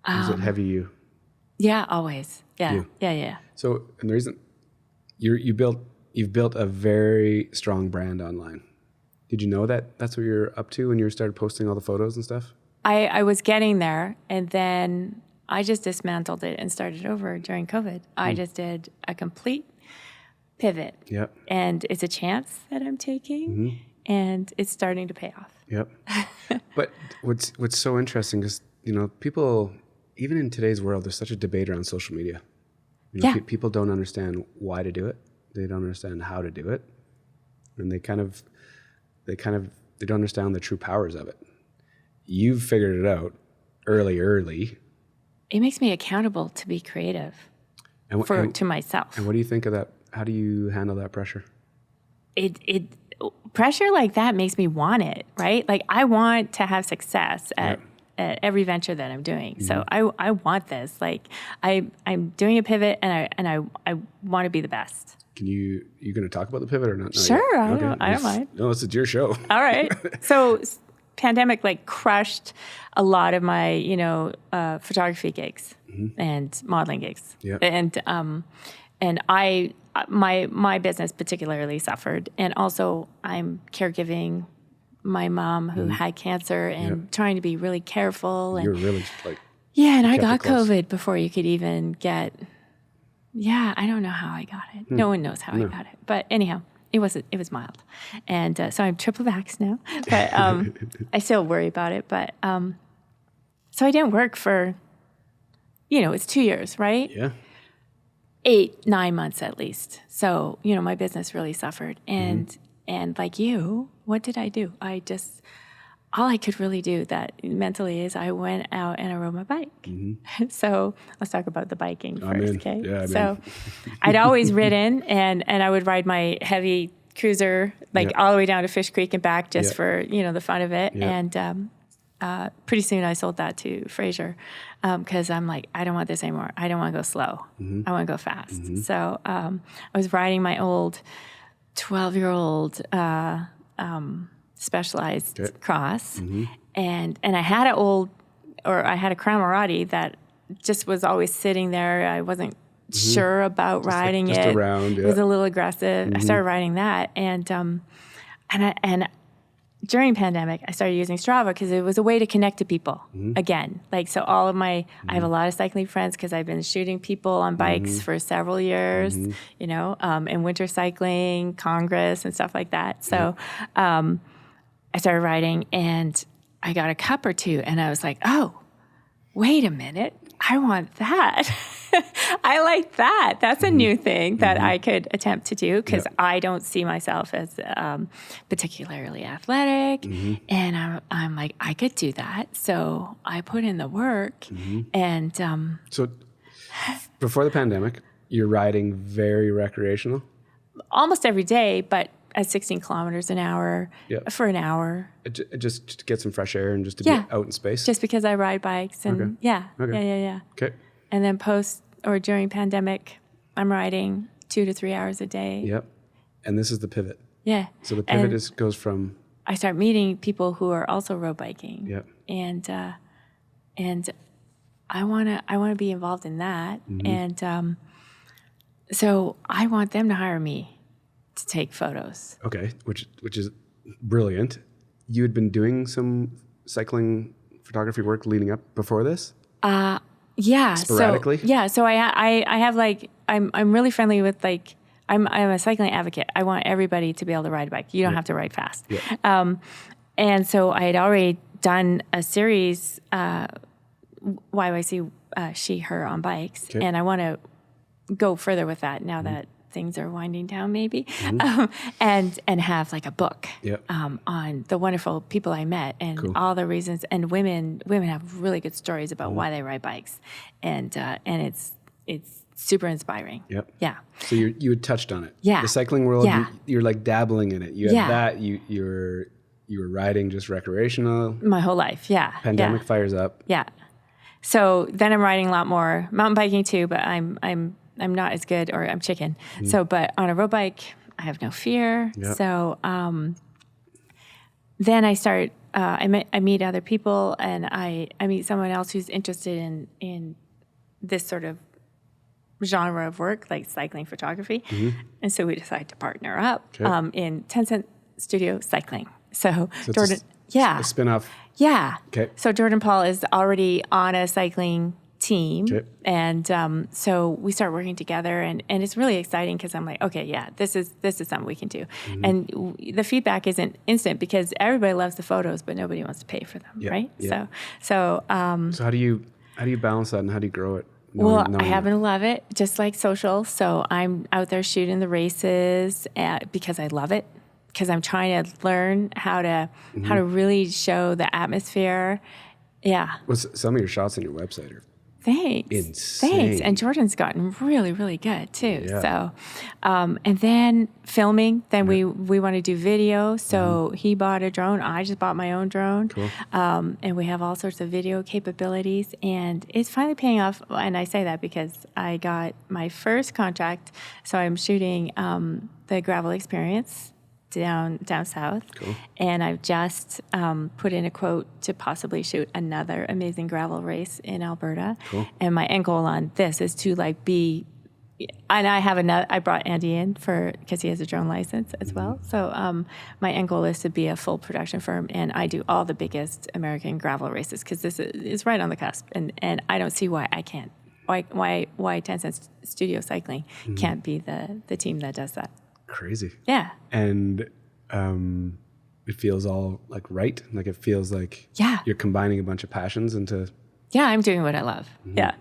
Is it heavy you? Yeah, always. Yeah, You. yeah. So, and the reason you've built a very strong brand online. Did you know that that's what you're up to when you started posting all the photos and stuff? I was getting there, and then I just dismantled it and started over during COVID. I just did a complete pivot. Yep. And it's a chance that I'm taking, and it's starting to pay off. Yep. But what's so interesting is, people, even in today's world, there's such a debate around social media. People don't understand why to do it. They don't understand how to do it. And they don't understand the true powers of it. You've figured it out early. It makes me accountable to be creative to myself. And what do you think of that? How do you handle that pressure? Pressure like that makes me want it, right? Like I want to have success at every venture that I'm doing. So I want this. Like I'm doing a pivot and I want to be the best. You going to talk about the pivot or not? Sure, I don't mind. No, this is your show. All right. So pandemic like crushed a lot of my, photography gigs and modeling gigs. Yeah. And my business particularly suffered. And also I'm caregiving my mom who had cancer and trying to be really careful. And you're really like... Yeah, and I got COVID before you could even get... Yeah, I don't know how I got it. No one knows how I got it. But anyhow, it was mild. And so I'm triple vaxxed now. But I still worry about it. But so I didn't work for, it's 2 years, right? Yeah. 8-9 months at least. So, my business really suffered. And like you, what did I do? All I could really do that mentally is I went out and I rode my bike. So let's talk about the biking first, okay? Yeah, so I'd always ridden and I would ride my heavy cruiser all the way down to Fish Creek and back just for, the fun of it. Yeah. And pretty soon I sold that to Fraser because I'm like, I don't want this anymore. I don't want to go slow. I want to go fast. So I was riding my old 12-year-old Specialized cross, and I had I had a Crown Marati that just was always sitting there. I wasn't sure about riding it. Around, It was a little aggressive. I started riding that, and during pandemic, I started using Strava because it was a way to connect to people again. Like so, all of I have a lot of cycling friends because I've been shooting people on bikes for several years. And winter cycling, Congress, and stuff like that. So. I started riding and I got a cup or two and I was like, oh, wait a minute. I want that. I like that. That's a new thing that I could attempt to do because I don't see myself as particularly athletic. And I'm like, I could do that. So I put in the work and... So before the pandemic, you're riding very recreational? Almost every day, but at 16 kilometers an hour for an hour. Just to get some fresh air and just to be out in space? Just because I ride bikes and yeah. Okay. And then post or during pandemic, I'm riding 2 to 3 hours a day. Yep. And this is the pivot. Yeah. So the pivot goes from... I start meeting people who are also road biking. Yep. And I want to be involved in that. And so I want them to hire me to take photos. Okay, which is brilliant. You had been doing some cycling photography work leading up before this? Yeah. Sporadically? So I have I'm really friendly with I'm a cycling advocate. I want everybody to be able to ride a bike. You don't have to ride fast. Yeah. And so I had already done a series, YYC She, Her on bikes. Okay. And I want to go further with that now that things are winding down maybe, and have like a book on the wonderful people I met and all the reasons. And women have really good stories about why they ride bikes, and it's super inspiring. Yep. Yeah. So you had touched on it. Yeah. The cycling world. Yeah. You're like dabbling in it. You had that. You were riding just recreational. My whole life. Yeah. Pandemic fires up. Yeah. So then I'm riding a lot more mountain biking too, but I'm I'm not as good, or I'm chicken. So, but on a road bike, I have no fear. Yep. So then I start. I meet other people, and I meet someone else who's interested in this sort of genre of work, like cycling photography. And so we decide to partner up in 10 Cent Studio Cycling. So Jordan, a spin-off. Yeah. Okay. So Jordan Paul is already on a cycling team. Okay. And so we start working together, and it's really exciting because I'm like, okay, yeah, this is something we can do. And the feedback isn't instant because everybody loves the photos, but nobody wants to pay for them, right? Yeah. So how do you balance that, and how do you grow it? I happen to love it, just like social. So I'm out there shooting the races because I love it, because I'm trying to learn how to really show the atmosphere. Yeah. Well, some of your shots on your website are insane. Thanks. And Jordan's gotten really, really good too. Yeah. So, and then filming, then we want to do video. So he bought a drone. I just bought my own drone. Cool. And we have all sorts of video capabilities, and it's finally paying off. And I say that because I got my first contract. So I'm shooting the gravel experience down south. Cool. And I've just put in a quote to possibly shoot another amazing gravel race in Alberta. Cool. And my end goal on this is to be, and I brought Andy in because he has a drone license as well. So my end goal is to be a full production firm, and I do all the biggest American gravel races because this is right on the cusp, and I don't see why I can't. Why 10 Cent Studio Cycling can't be the team that does that. Crazy. Yeah. And it feels all like right. Like it feels like you're combining a bunch of passions into. Yeah, I'm doing what I love. Yeah.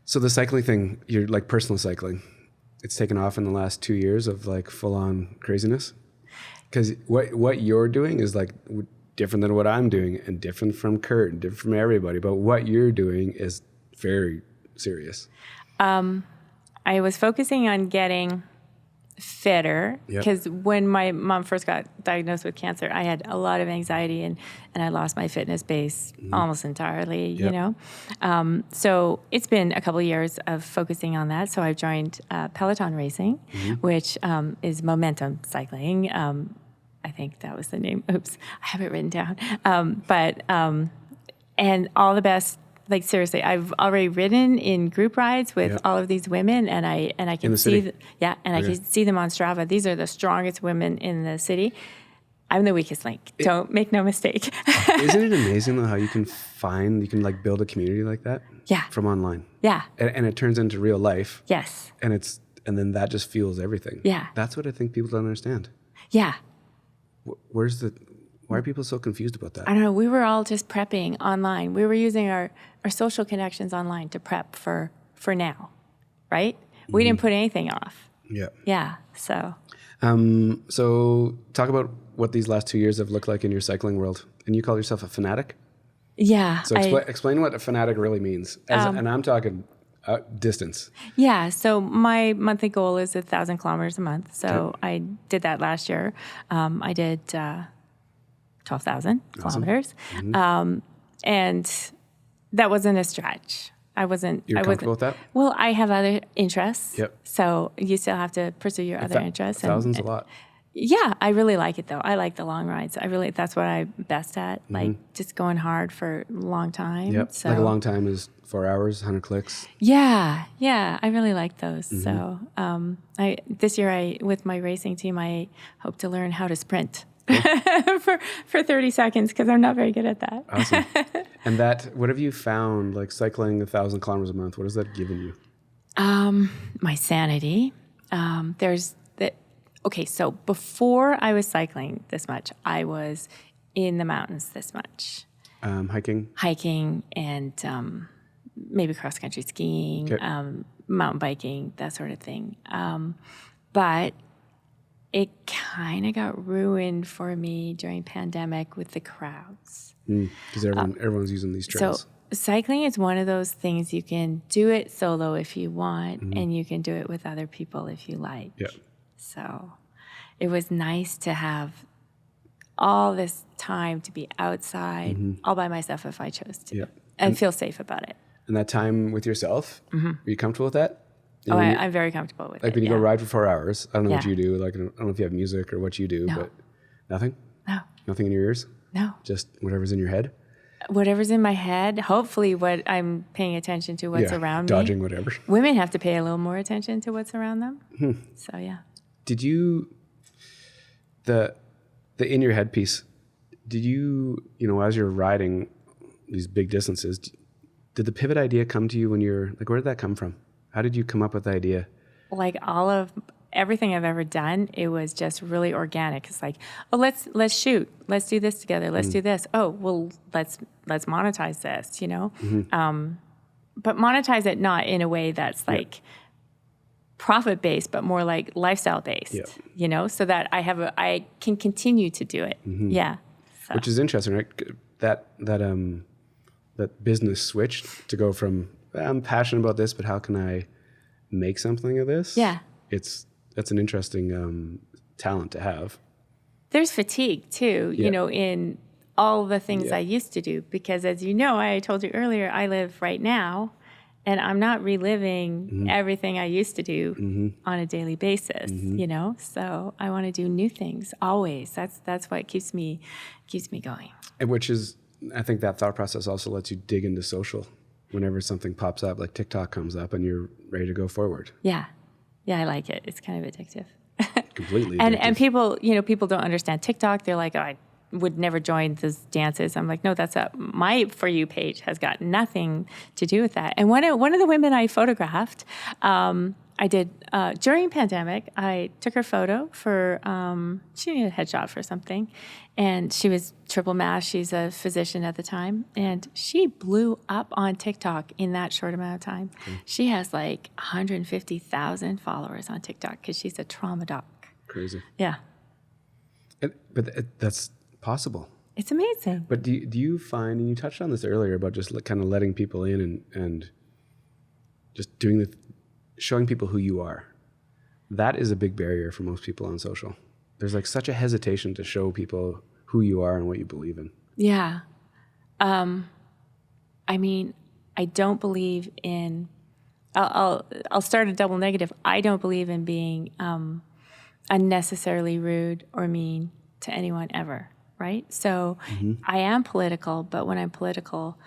So the cycling thing, you're like personal cycling. It's taken off in the last 2 years of like full on craziness. Because what you're doing is like different than what I'm doing, and different from Kurt, and different from everybody. But what you're doing is very serious. I was focusing on getting fitter because when my mom first got diagnosed with cancer, I had a lot of anxiety, and I lost my fitness base almost entirely, you know. So it's been a couple of years of focusing on that. So I've joined Peloton Racing, which is momentum cycling. I think that was the name. Oops, I have it written down. And all the best. Like seriously, I've already ridden in group rides with all of these women, and I can see I can see them on Strava. These are the strongest women in the city. I'm the weakest link. Don't make no mistake. Isn't it amazing though how you can like build a community like that? Yeah. From online. Yeah. And it turns into real life. Yes. And then that just fuels everything. Yeah. That's what I think people don't understand. Yeah. Why are people so confused about that? I don't know. We were all just prepping online. We were using our social connections online to prep for now, right? We didn't put anything off. Yeah. Yeah. So. So talk about what these last 2 years have looked like in your cycling world. And you call yourself a fanatic? Yeah. So explain what a fanatic really means. And I'm talking distance. Yeah. So my monthly goal is 1,000 kilometers a month. So I did that last year. I did 12,000 kilometers. And that wasn't a stretch. You're comfortable with that? Well, I have other interests. Yep. So you still have to pursue your other interests. 1,000's a lot. Yeah, I really like it though. I like the long rides. That's what I'm best at. Like just going hard for a long time. Yep. So. Like a long time is 4 hours, 100 clicks. Yeah, I really like those. So this year, with my racing team, I hope to learn how to sprint for 30 seconds because I'm not very good at that. Awesome. And what have you found? Like cycling 1,000 kilometers a month, what has that given you? My sanity. Okay, so before I was cycling this much, I was in the mountains this much. Hiking and maybe cross-country skiing, mountain biking, that sort of thing. But it kind of got ruined for me during pandemic with the crowds. Because everyone's using these trails. So cycling is one of those things you can do it solo if you want, and you can do it with other people if you like. Yeah. So it was nice to have all this time to be outside all by myself if I chose to, and feel safe about it. And that time with yourself, are you comfortable with that? You Oh, know, I'm very comfortable with it. like when you go ride for 4 hours, I don't know what Yeah. you do. Like, I don't know if you have music or what you do, No. but nothing? No, Nothing in your ears? no. Just whatever's in your head? Whatever's in my head, hopefully what I'm paying attention to what's around me. Dodging whatever. Women have to pay a little more attention to what's around them. So, yeah. Did you, the in your head piece, did you, as you're riding these big distances, did the pivot idea come to you when you're, like, where did that come from? How did you come up with the idea? Like all of everything I've ever done, it was just really organic. It's like, oh, let's shoot. Let's do this together. Let's do this. Oh, well, let's monetize this, but monetize it not in a way that's like profit-based, but more like lifestyle-based, so that I can continue to do it. Yeah. So. Which is interesting, right? That business switch to go from, I'm passionate about this, but how can I make something of this? Yeah. That's an interesting talent to have. There's fatigue too, in all the things I used to do, because as you know, I told you earlier, I live right now and I'm not reliving everything I used to do on a daily basis, so I want to do new things always. That's what keeps me going. And which is, I think that thought process also lets you dig into social whenever something pops up, like TikTok comes up and you're ready to go forward. Yeah. Yeah, I like it. It's kind of addictive. Completely addictive. And people, people don't understand TikTok. They're like, oh, I would never join these dances. I'm like, no, my For You page has got nothing to do with that. And one of the women I photographed, I did during pandemic. I took her photo for she needed a headshot for something, and she was triple mask. She's a physician at the time, and she blew up on TikTok in that short amount of time. She has like 150,000 followers on TikTok because she's a trauma doc. Crazy. Yeah. But that's possible. It's amazing. But do you find, and you touched on this earlier about just kind of letting people in and just showing people who you are. That is a big barrier for most people on social. There's like such a hesitation to show people who you are and what you believe in. Yeah. I mean, I don't believe in, I'll start a double negative. I don't believe in being unnecessarily rude or mean to anyone ever, right? So I am political, but when I'm political,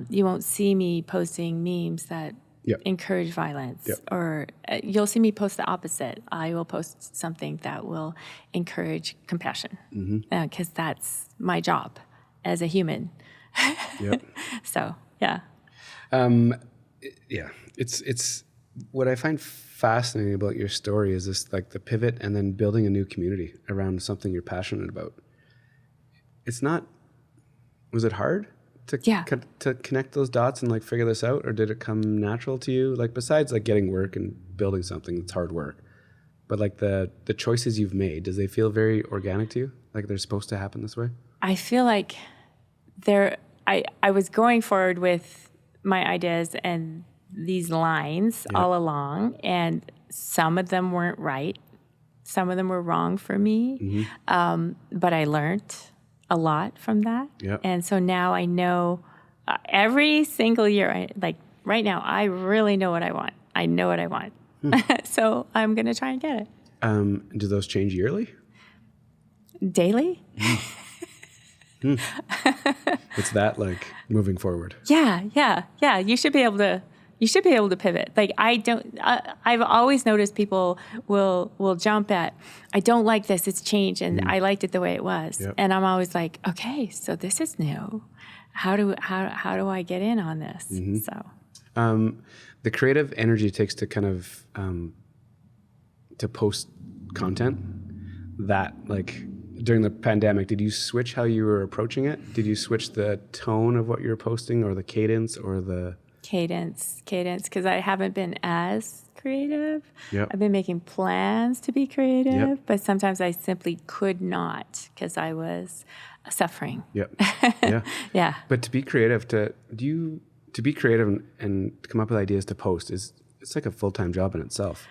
you won't see me posting memes that encourage violence, or you'll see me post the opposite. I will post something that will encourage compassion, because that's my job as a human. So, yeah. It's what I find fascinating about your story is this, like the pivot and then building a new community around something you're passionate about. Was it hard to connect those dots and like figure this out, or did it come natural to you? Like besides like getting work and building something that's hard work, but like the choices you've made, does they feel very organic to you? Like they're supposed to happen this way? I feel like I was going forward with my ideas and these lines all along, and some of them weren't right. Some of them were wrong for me, but I learned a lot from that. And so now I know every single year, like right now, I really know what I want. I know what I want. So I'm going to try and get it. Do those change yearly? Daily? It's that like moving forward. Yeah. You should be able to pivot. Like I've always noticed people will jump at, I don't like this, it's changed, and I liked it the way it was. And I'm always like, okay, so this is new. How do I get in on this? So the creative energy it takes to kind of to post content, that like during the pandemic, did you switch how you were approaching it? Did you switch the tone of what you were posting, or the cadence, or the cadence, because I haven't been as creative. I've been making plans to be creative, but sometimes I simply could not because I was suffering. Yeah. But to be creative, to be creative and come up with ideas to post it's like a full-time job in itself.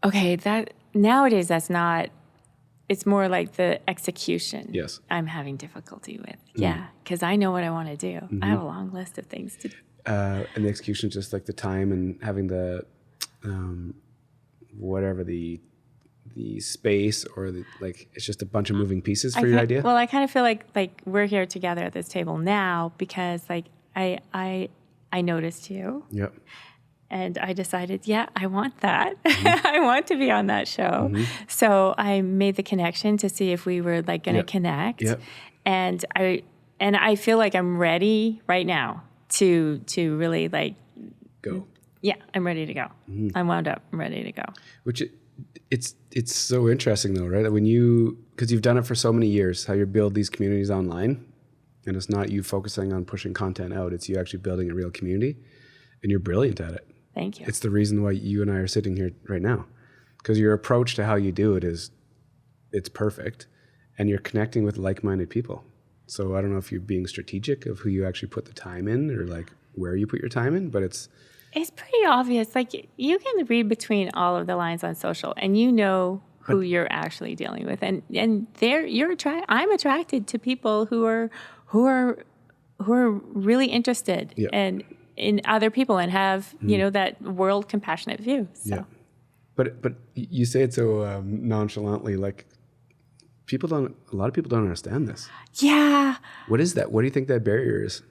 Okay, that nowadays that's not. It's more like the execution I'm having difficulty with. Yeah, because I know what I want to do. I have a long list of things to do. And the execution is just like the time and having the whatever the space or it's just a bunch of moving pieces for your idea. Well, I kind of feel like we're here together at this table now because like I noticed you. Yep. And I decided, yeah, I want that. I want to be on that show. So I made the connection to see if we were like going to connect. Yep. And I feel like I'm ready right now to really like go. Yeah, I'm ready to go. I'm wound up. I'm ready to go. Which it's so interesting though, right? Because you've done it for so many years, how you build these communities online, and it's not you focusing on pushing content out, it's you actually building a real community, and you're brilliant at it. Thank you. It's the reason why you and I are sitting here right now, because your approach to how you do it it's perfect, and you're connecting with like-minded people. So I don't know if you're being strategic of who you actually put the time in or like where you put your time in, but it's pretty obvious. Like you can read between all of the lines on social, and you know who you're actually dealing with, and I'm attracted to people who are really interested in other people and have that world compassionate view. So. Yeah, but you say it so nonchalantly, like a lot of people don't understand this. Yeah. What is that? What do you think that barrier is?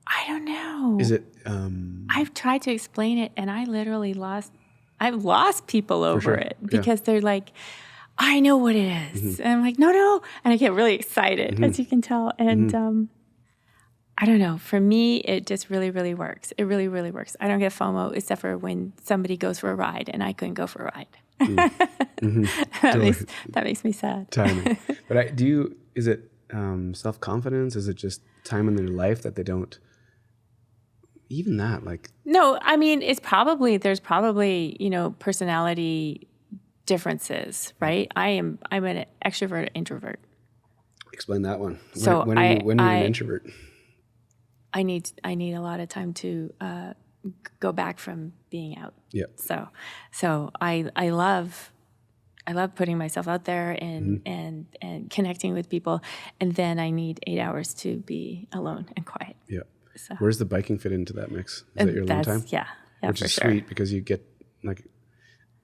I don't know. Is it? I've tried to explain it, and I've lost people over it because they're like, I know what it is. And I'm like, no. And I get really excited, as you can tell. And I don't know. For me, it just really, really works. It really, really works. I don't get FOMO except for when somebody goes for a ride and I couldn't go for a ride. That makes me sad. Timing. But is it self-confidence? Is it just time in their life that they don't? Even that, like... No, I mean, there's probably, personality differences, right? I'm an extrovert, introvert. Explain that one. So when are you an introvert? I need a lot of time to go back from being out. Yeah. So I love putting myself out there and connecting with people, and then I need 8 hours to be alone and quiet. Yeah. So. Where's the biking fit into that mix? Is that your alone time? Yeah, which is sweet because you get like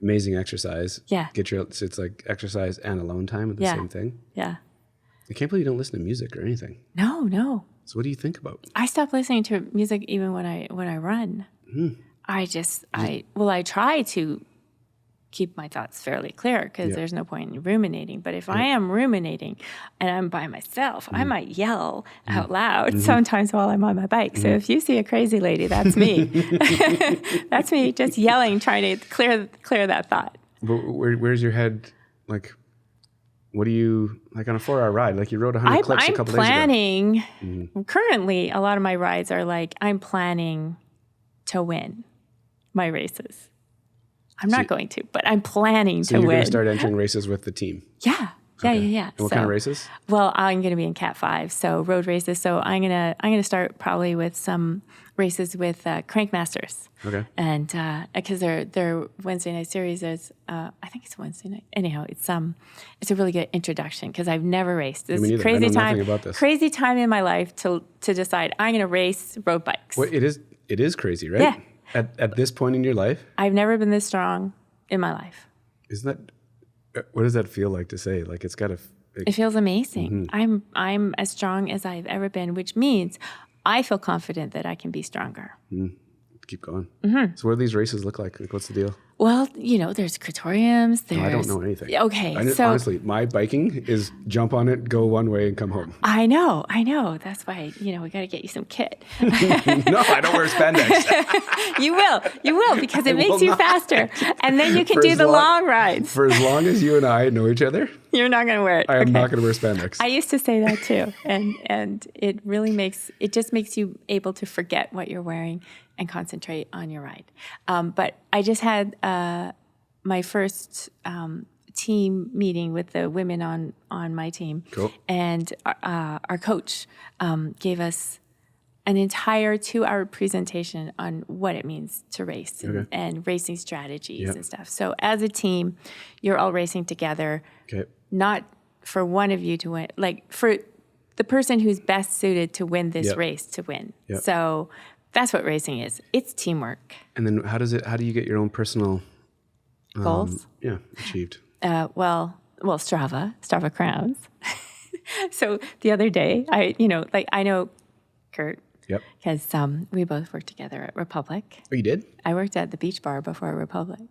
amazing exercise. Yeah. It's like exercise and alone time at the same thing. Yeah. I can't believe you don't listen to music or anything. No. So what do you think about? I stopped listening to music even when I run. I try to keep my thoughts fairly clear because there's no point in ruminating. But if I am ruminating and I'm by myself, I might yell out loud sometimes while I'm on my bike. So if you see a crazy lady, that's me. That's me just yelling, trying to clear that thought. But where's your head? Like, what do you, like on a 4-hour ride? Like you rode 100 clips a couple days ago. Currently, a lot of my rides are like, I'm planning to win my races. I'm not going to, but I'm planning to win. So you're going to start entering races with the team? Yeah. Okay. Yeah. And what kind of races? Well, I'm going to be in Cat 5, so road races. So I'm gonna start probably with some races with Crankmasters. Okay. And because their Wednesday night series is, I think it's Wednesday night. Anyhow, it's a really good introduction because I've never raced. It's a crazy time. About this. Crazy time in my life to decide I'm going to race road bikes. Well, it is crazy, right? Yeah. At this point in your life? I've never been this strong in my life. Isn't that, what does that feel like to say? Like it's got to... It feels amazing. I'm as strong as I've ever been, which means I feel confident that I can be stronger. Keep going. So what do these races look like? Like what's the deal? Well, there's criteriums. I don't know anything. Okay. Honestly, my biking is jump on it, go one way, and come home. I know. That's why, we got to get you some kit. No, I don't wear spandex. You will, because it makes you faster. And then you can do the long rides. For as long as you and I know each other. You're not going to wear it. I am not going to wear spandex. I used to say that too. And it really makes you able to forget what you're wearing and concentrate on your ride. But I just had my first team meeting with the women on my team. Cool. And our coach gave us an entire 2-hour presentation on what it means to race and racing strategies and stuff. So as a team, you're all racing together, not for one of you to win, like for the person who's best suited to win this Yep. race to win. Yep. So that's what racing is. It's teamwork. And then how do you get your own personal Goals? achieved? Well, Strava crowns. So the other day, I know Kurt. Yep. Because we both worked together at Republic. Oh, you did? I worked at the beach bar before Republic.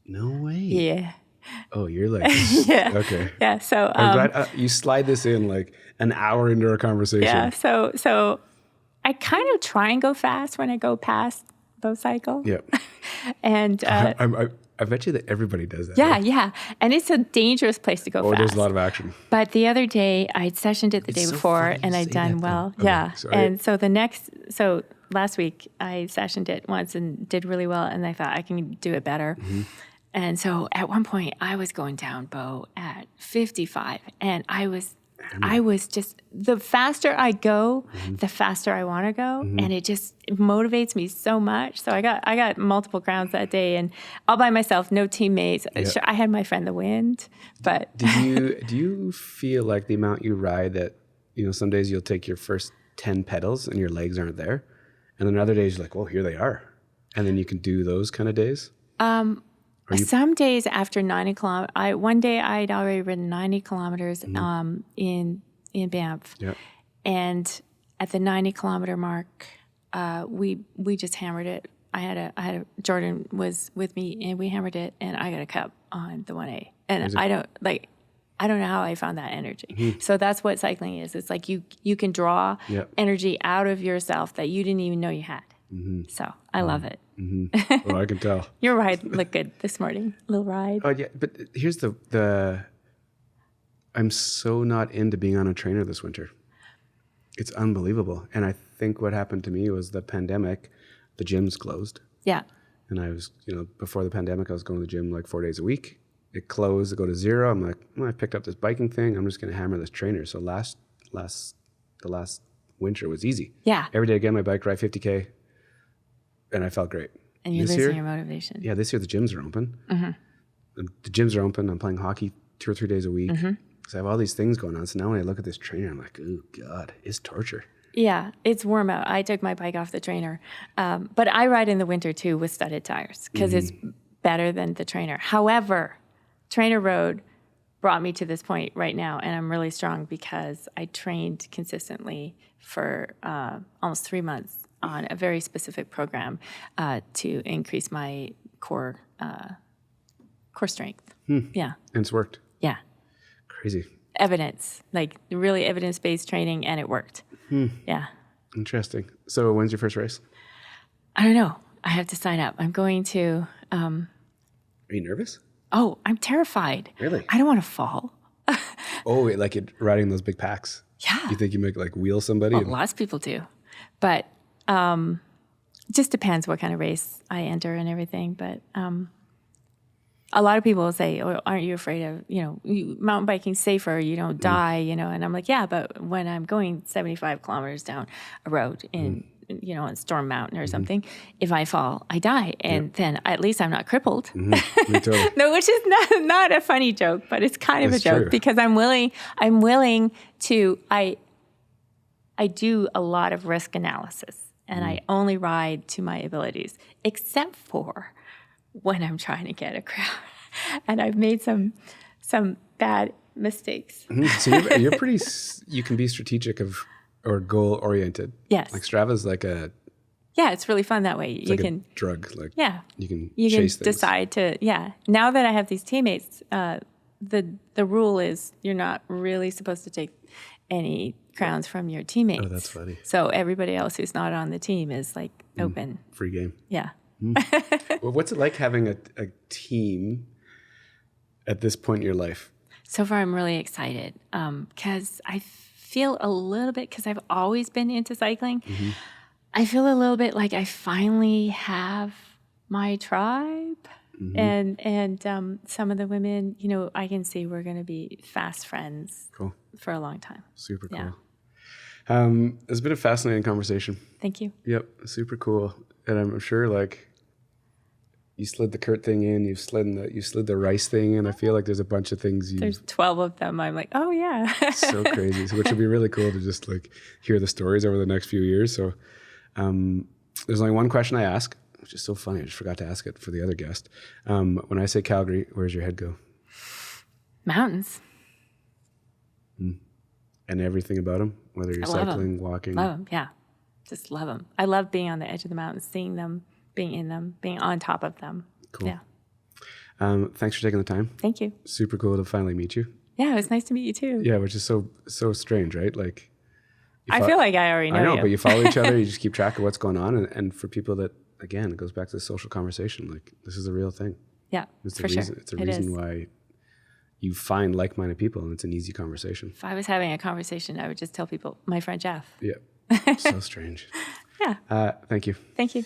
No way. Yeah. Oh, you're like, Yeah. okay. Yeah. So I'm glad you slide this in like an hour into our conversation. yeah. So I kind of try and go fast when I go past Bow Cycle. Yep. And I bet you that everybody does that. yeah, right? yeah. And it's a dangerous place to go Oh, fast. there's a lot of action. But the other day, I'd sessioned it the It's day so before, funny and you I'd say done that, well. though. Okay, Yeah. sorry. And so last week, I sessioned it once and did really well, and I thought I can do it better. Mm-hmm. And so at one point, I was going down Bow at 55, and I was just, the faster I go, the faster I want to go, and it motivates me so much. So I got multiple crowns that day, and all by myself, no teammates. Yeah. Sure, I had my friend the Wind, but Do you feel like the amount you ride that, some days you'll take your first 10 pedals and your legs aren't there, and then other days you're like, oh, here they are, and then you can do those kind of days? Some days after 90 kilometers, one day I'd already ridden 90 kilometers in Banff. Yeah. And at the 90 kilometer mark, we just hammered it. Jordan was with me, and we hammered it, and I got a cup on the 1A. And I don't know how I found that energy. So that's what cycling is. It's like you can draw energy out of yourself that you didn't even know you had. So I love it. Oh, I can tell. Your ride looked good this morning. Little ride. Oh yeah, but here's the I'm so not into being on a trainer this winter. It's unbelievable. And I think what happened to me was the pandemic, the gyms closed. Yeah. And I was, before the pandemic, I was going to the gym like 4 days a week. It closed, I go to zero. I'm like, I picked up this biking thing. I'm just going to hammer this trainer. So the last winter was easy. Yeah. Every day I get on my bike, ride 50K, and I felt great. And you're This losing year- your motivation. Yeah, this year the gyms are open. The gyms are open. I'm playing hockey 2 or 3 days a week. So I have all these things going on. So now when I look at this trainer, I'm like, oh God, it's torture. Yeah, it's warm out. I took my bike off the trainer. But I ride in the winter too with studded tires because it's better than the trainer. However, Trainer Road brought me to this point right now, and I'm really strong because I trained consistently for almost 3 months on a very specific program to increase my core strength. Yeah. And it's worked. Yeah. Crazy. Evidence, like really evidence-based training, and it worked. Yeah. Interesting. So when's your first race? I don't know. I have to sign up. I'm going to. Are you nervous? Oh, I'm terrified. Really? I don't want to fall. Oh, like it riding those big packs. Yeah. You think you might like wheel somebody? Well, lots of people do. But it just depends what kind of race I enter and everything. But a lot of people will say, oh, aren't you afraid of, mountain biking's safer, you don't die, and I'm like, yeah, but when I'm going 75 kilometers down a road in, on Storm Mountain or something, if I fall, I die. And then at least I'm not crippled. Me too. No, which is not a funny joke, but it's kind of It's a joke true. because I'm willing to, I do a lot of risk analysis and I only ride to my abilities, except for when I'm trying to get a crowd. And I've made some bad mistakes. So you're pretty, you can be strategic or goal oriented. Yes. Like Strava's like a, Yeah, it's really fun that way. it's You like can, a drug. Like yeah. you can You can chase things. decide to, yeah. Now that I have these teammates, the rule is you're not really supposed to take any crowns from your teammates. Oh, that's funny. So everybody else who's not on the team is like open. Free game. Yeah. Well, what's it like having a team at this point in your life? So far, I'm really excited because I feel a little bit, because I've always been into cycling, I feel a little bit like I finally have my tribe. And some of the women, I can see we're going to be fast friends for a long time. Super cool. Yeah. It's been a fascinating conversation. Thank you. Yep, super cool. And I'm sure you slid the Kurt thing in, you slid the rice thing in. I feel like there's a bunch of things. There's 12 of them. I'm like, oh yeah. So crazy. So, which would be really cool to just like hear the stories over the next few years. So there's only one question I ask, which is so funny. I just forgot to ask it for the other guest. When I say Calgary, where's your head go? Mountains. And everything about them, whether you're cycling, walking. Love them, yeah. Just love them. I love being on the edge of the mountains, seeing them, being in them, being on top of them. Cool. Yeah. Thanks for taking the time. Thank you. Super cool to finally meet you. Yeah, it was nice to meet you too. Yeah, which is so strange, right? Like, I feel like I already know you. I know, but you follow each other, you just keep track of what's going on. And for people that, again, it goes back to the social conversation. Like, this is a real thing. Yeah, it's for sure. It's a reason why you find like-minded people, and it's an easy conversation. If I was having a conversation, I would just tell people, my friend Jeff. Yeah, so strange. Yeah. Thank you. Thank you.